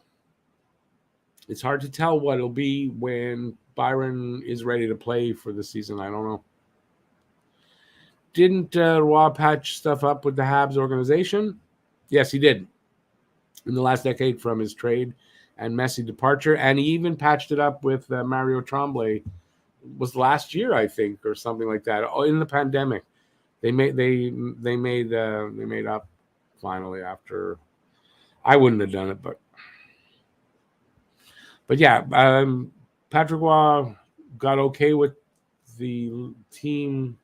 It's hard to tell what it'll be when Byron is ready to play for the season. I don't know. Didn't Roy patch stuff up with the Habs organization? Yes, he did. In the last decade from his trade and Messi departure. And he even patched it up with Mario Tremblay. Was last year, I think, or something like that. Oh, in the pandemic. They made up finally after. I wouldn't have done it, but yeah, Patrick Roy got okay with the team.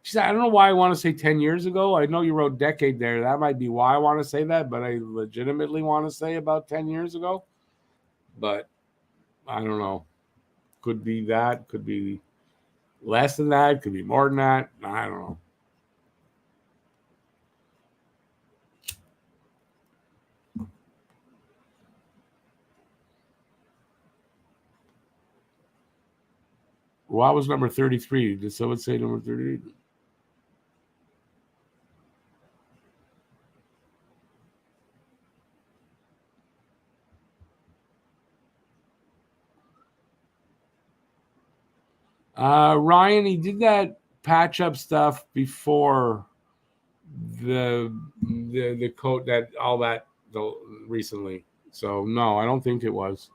She said, I don't know why I want to say 10 years ago. I know you wrote decade there. That might be why I want to say that, but I legitimately want to say about 10 years ago. But I don't know. Could be that. Could be less than that. Could be more than that. I don't know. Roy was number 33. Did someone say number 38? Ryan, he did that patch up stuff before the coat that all that recently. So no, I don't think it was.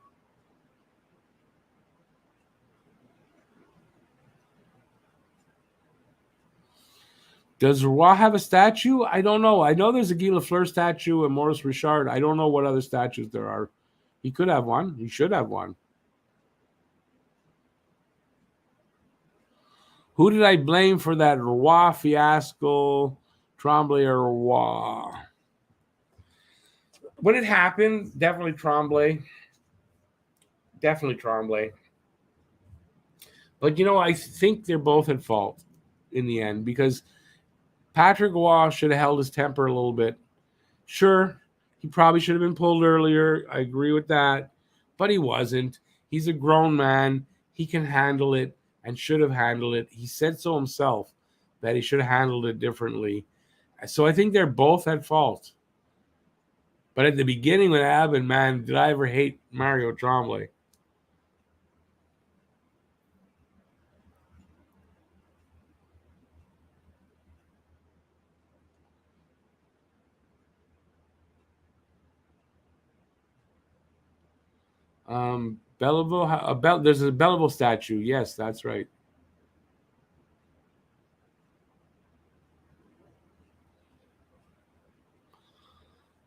Does Roy have a statue? I don't know. I know there's a Guy Lafleur statue and Maurice Richard. I don't know what other statues there are. He could have one. He should have one. Who did I blame for that Roy fiasco? Tremblay or Roy? When it happened, definitely Tremblay. Definitely Tremblay. But, I think they're both at fault in the end because Patrick Roy should have held his temper a little bit. Sure, he probably should have been pulled earlier. I agree with that. But he wasn't. He's a grown man. He can handle it and should have handled it. He said so himself that he should have handled it differently. So I think they're both at fault. But at the beginning when it happened, man, did I ever hate Mario Tremblay? Belleville, there's a Belleville statue. Yes, that's right.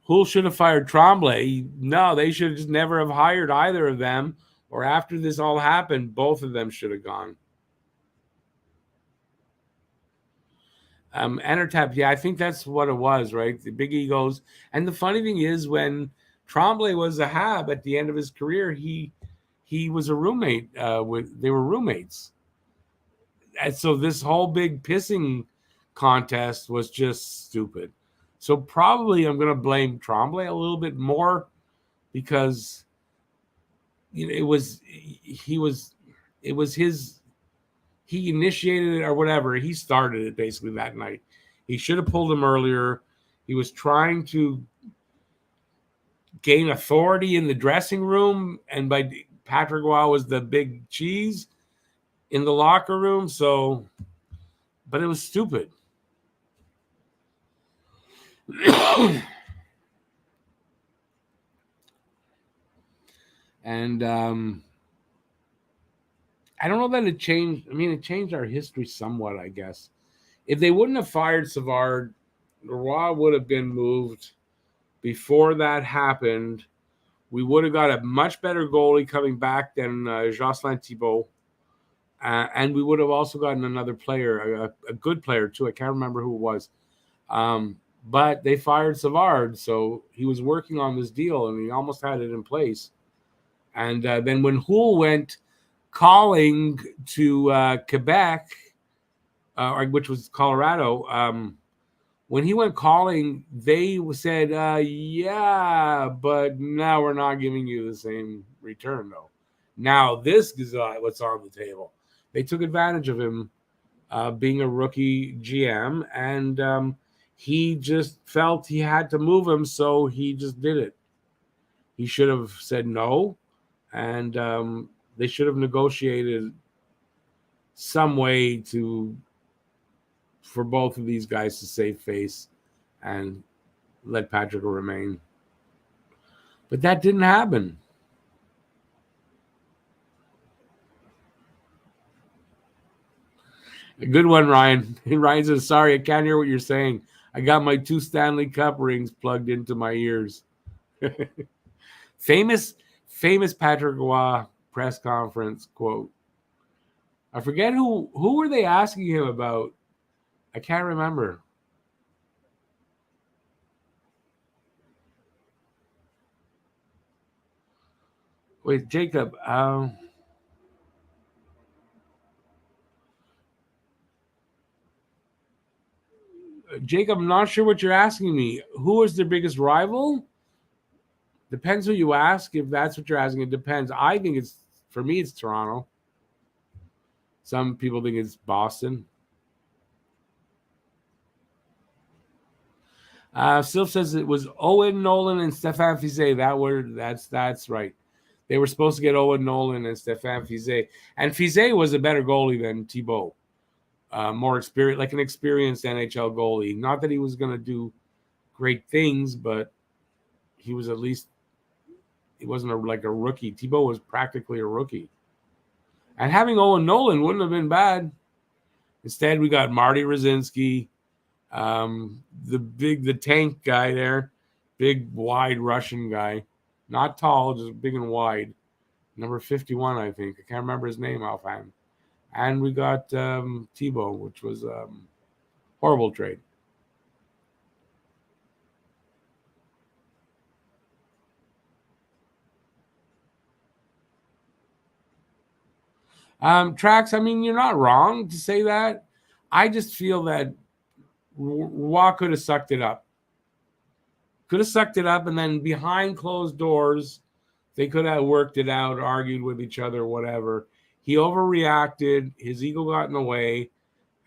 Who should have fired Tremblay? No, they should just never have hired either of them. Or after this all happened, both of them should have gone. Entertap, yeah, I think that's what it was, right? The big egos. And the funny thing is, when Tremblay was a Hab at the end of his career, he was a roommate they were roommates. And so this whole big pissing contest was just stupid. So probably I'm going to blame Tremblay a little bit more because it was his, he initiated it or whatever. He started it basically that night. He should have pulled him earlier. He was trying to gain authority in the dressing room, and by Patrick Roy was the big cheese in the locker room. So, but it was stupid. And I don't know that it changed. I mean, it changed our history somewhat, I guess. If they wouldn't have fired Savard, Roy would have been moved before that happened. We would have got a much better goalie coming back than Jocelyn Thibault. And we would have also gotten another player, a good player too. I can't remember who it was. But they fired Savard, so he was working on this deal, and he almost had it in place. And then when Houle went calling to Quebec, which was Colorado, when he went calling, they said, yeah, but now we're not giving you the same return, though. Now this is what's on the table. They took advantage of him being a rookie GM, and he just felt he had to move him, so he just did it. He should have said no, and they should have negotiated some way for both of these guys to save face and let Patrick remain. But that didn't happen. A good one, Ryan. Ryan says, sorry, I can't hear what you're saying. I got my 2 Stanley Cup rings plugged into my ears. famous Patrick Roy press conference quote. I forget who were they asking him about. I can't remember. Wait, Jacob. Jacob, I'm not sure what you're asking me. Who is their biggest rival? Depends who you ask. If that's what you're asking, it depends. I think for me, it's Toronto. Some people think it's Boston. Sylph says it was Owen Nolan and Stéphane Fiset. That's right. They were supposed to get Owen Nolan and Stéphane Fiset. And Fiset was a better goalie than Thibault. More experience, like an experienced NHL goalie. Not that he was going to do great things, but he was at least, he wasn't like a rookie. Thibault was practically a rookie. And having Owen Nolan wouldn't have been bad. Instead, we got Marty Rozinski, the tank guy there, big, wide Russian guy. Not tall, just big and wide. Number 51, I think. I can't remember his name offhand. And we got Thibault, which was a horrible trade. Trax, I mean, you're not wrong to say that. I just feel that Roy could have sucked it up. And then behind closed doors, they could have worked it out, argued with each other, whatever. He overreacted. His ego got in the way,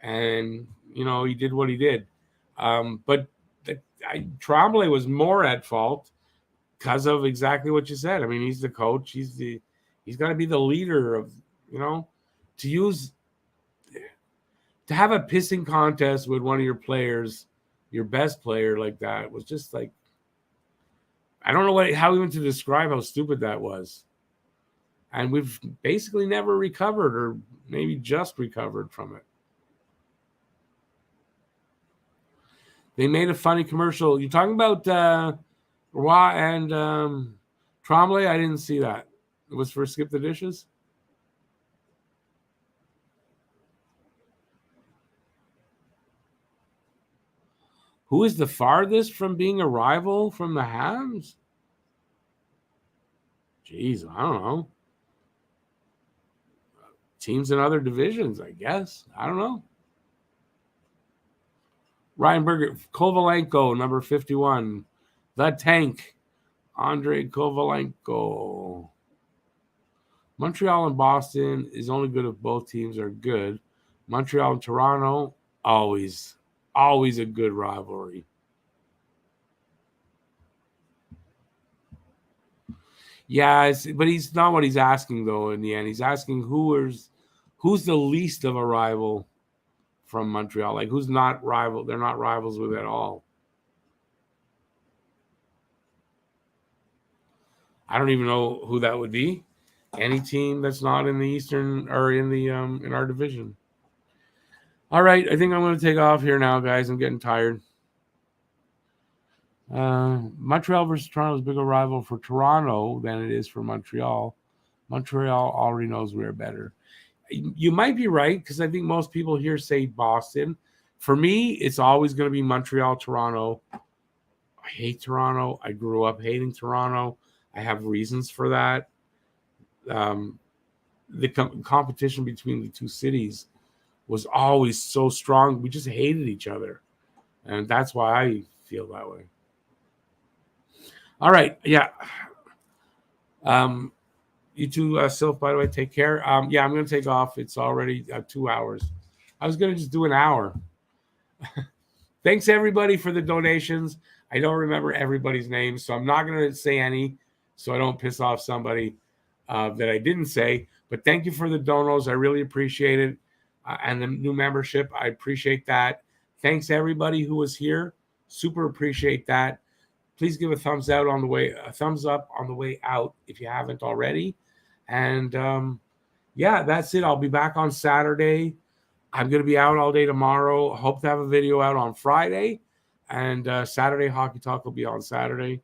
and, he did what he did. But Tremblay was more at fault because of exactly what you said. I mean, he's the coach. He's got to be the leader of, to have a pissing contest with one of your players, your best player like that was just like, I don't know how even to describe how stupid that was. And we've basically never recovered, or maybe just recovered from it. They made a funny commercial. You talking about Roy and Tremblay? I didn't see that. It was for Skip the Dishes? Who is the farthest from being a rival from the Habs? Jeez, I don't know. Teams in other divisions, I guess. I don't know. Ryan Berger, Kovalenko, number 51. The Tank, Andrei Kovalenko. Montreal and Boston is only good if both teams are good. Montreal and Toronto, always a good rivalry. Yeah, but he's not what he's asking, though, in the end. He's asking who's the least of a rival from Montreal. Like, who's not rival? They're not rivals with at all. I don't even know who that would be. Any team that's not in the Eastern or in the in our division. All right, I think I'm going to take off here now, guys. I'm getting tired. Montreal versus Toronto is a bigger rival for Toronto than it is for Montreal. Montreal already knows we're better. You might be right, because I think most people here say Boston. For me, it's always going to be Montreal, Toronto. I hate Toronto. I grew up hating Toronto. I have reasons for that. The competition between the two cities was always so strong. We just hated each other. And that's why I feel that way. All right. Yeah. You too, Sylph, by the way, take care. Yeah, I'm going to take off. It's already 2 hours. I was going to just do an hour. Thanks, everybody, for the donations. I don't remember everybody's names, so I'm not going to say any so I don't piss off somebody that I didn't say. But thank you for the donos. I really appreciate it. And the new membership, I appreciate that. Thanks, everybody who was here. Super appreciate that. Please give a thumbs up on the way out if you haven't already. And yeah, that's it. I'll be back on Saturday. I'm going to be out all day tomorrow. Hope to have a video out on Friday. And Saturday Hockey Talk will be on Saturday.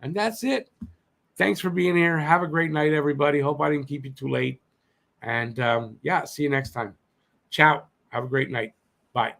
And that's it. Thanks for being here. Have a great night, everybody. Hope I didn't keep you too late. And yeah, see you next time. Ciao. Have a great night. Bye.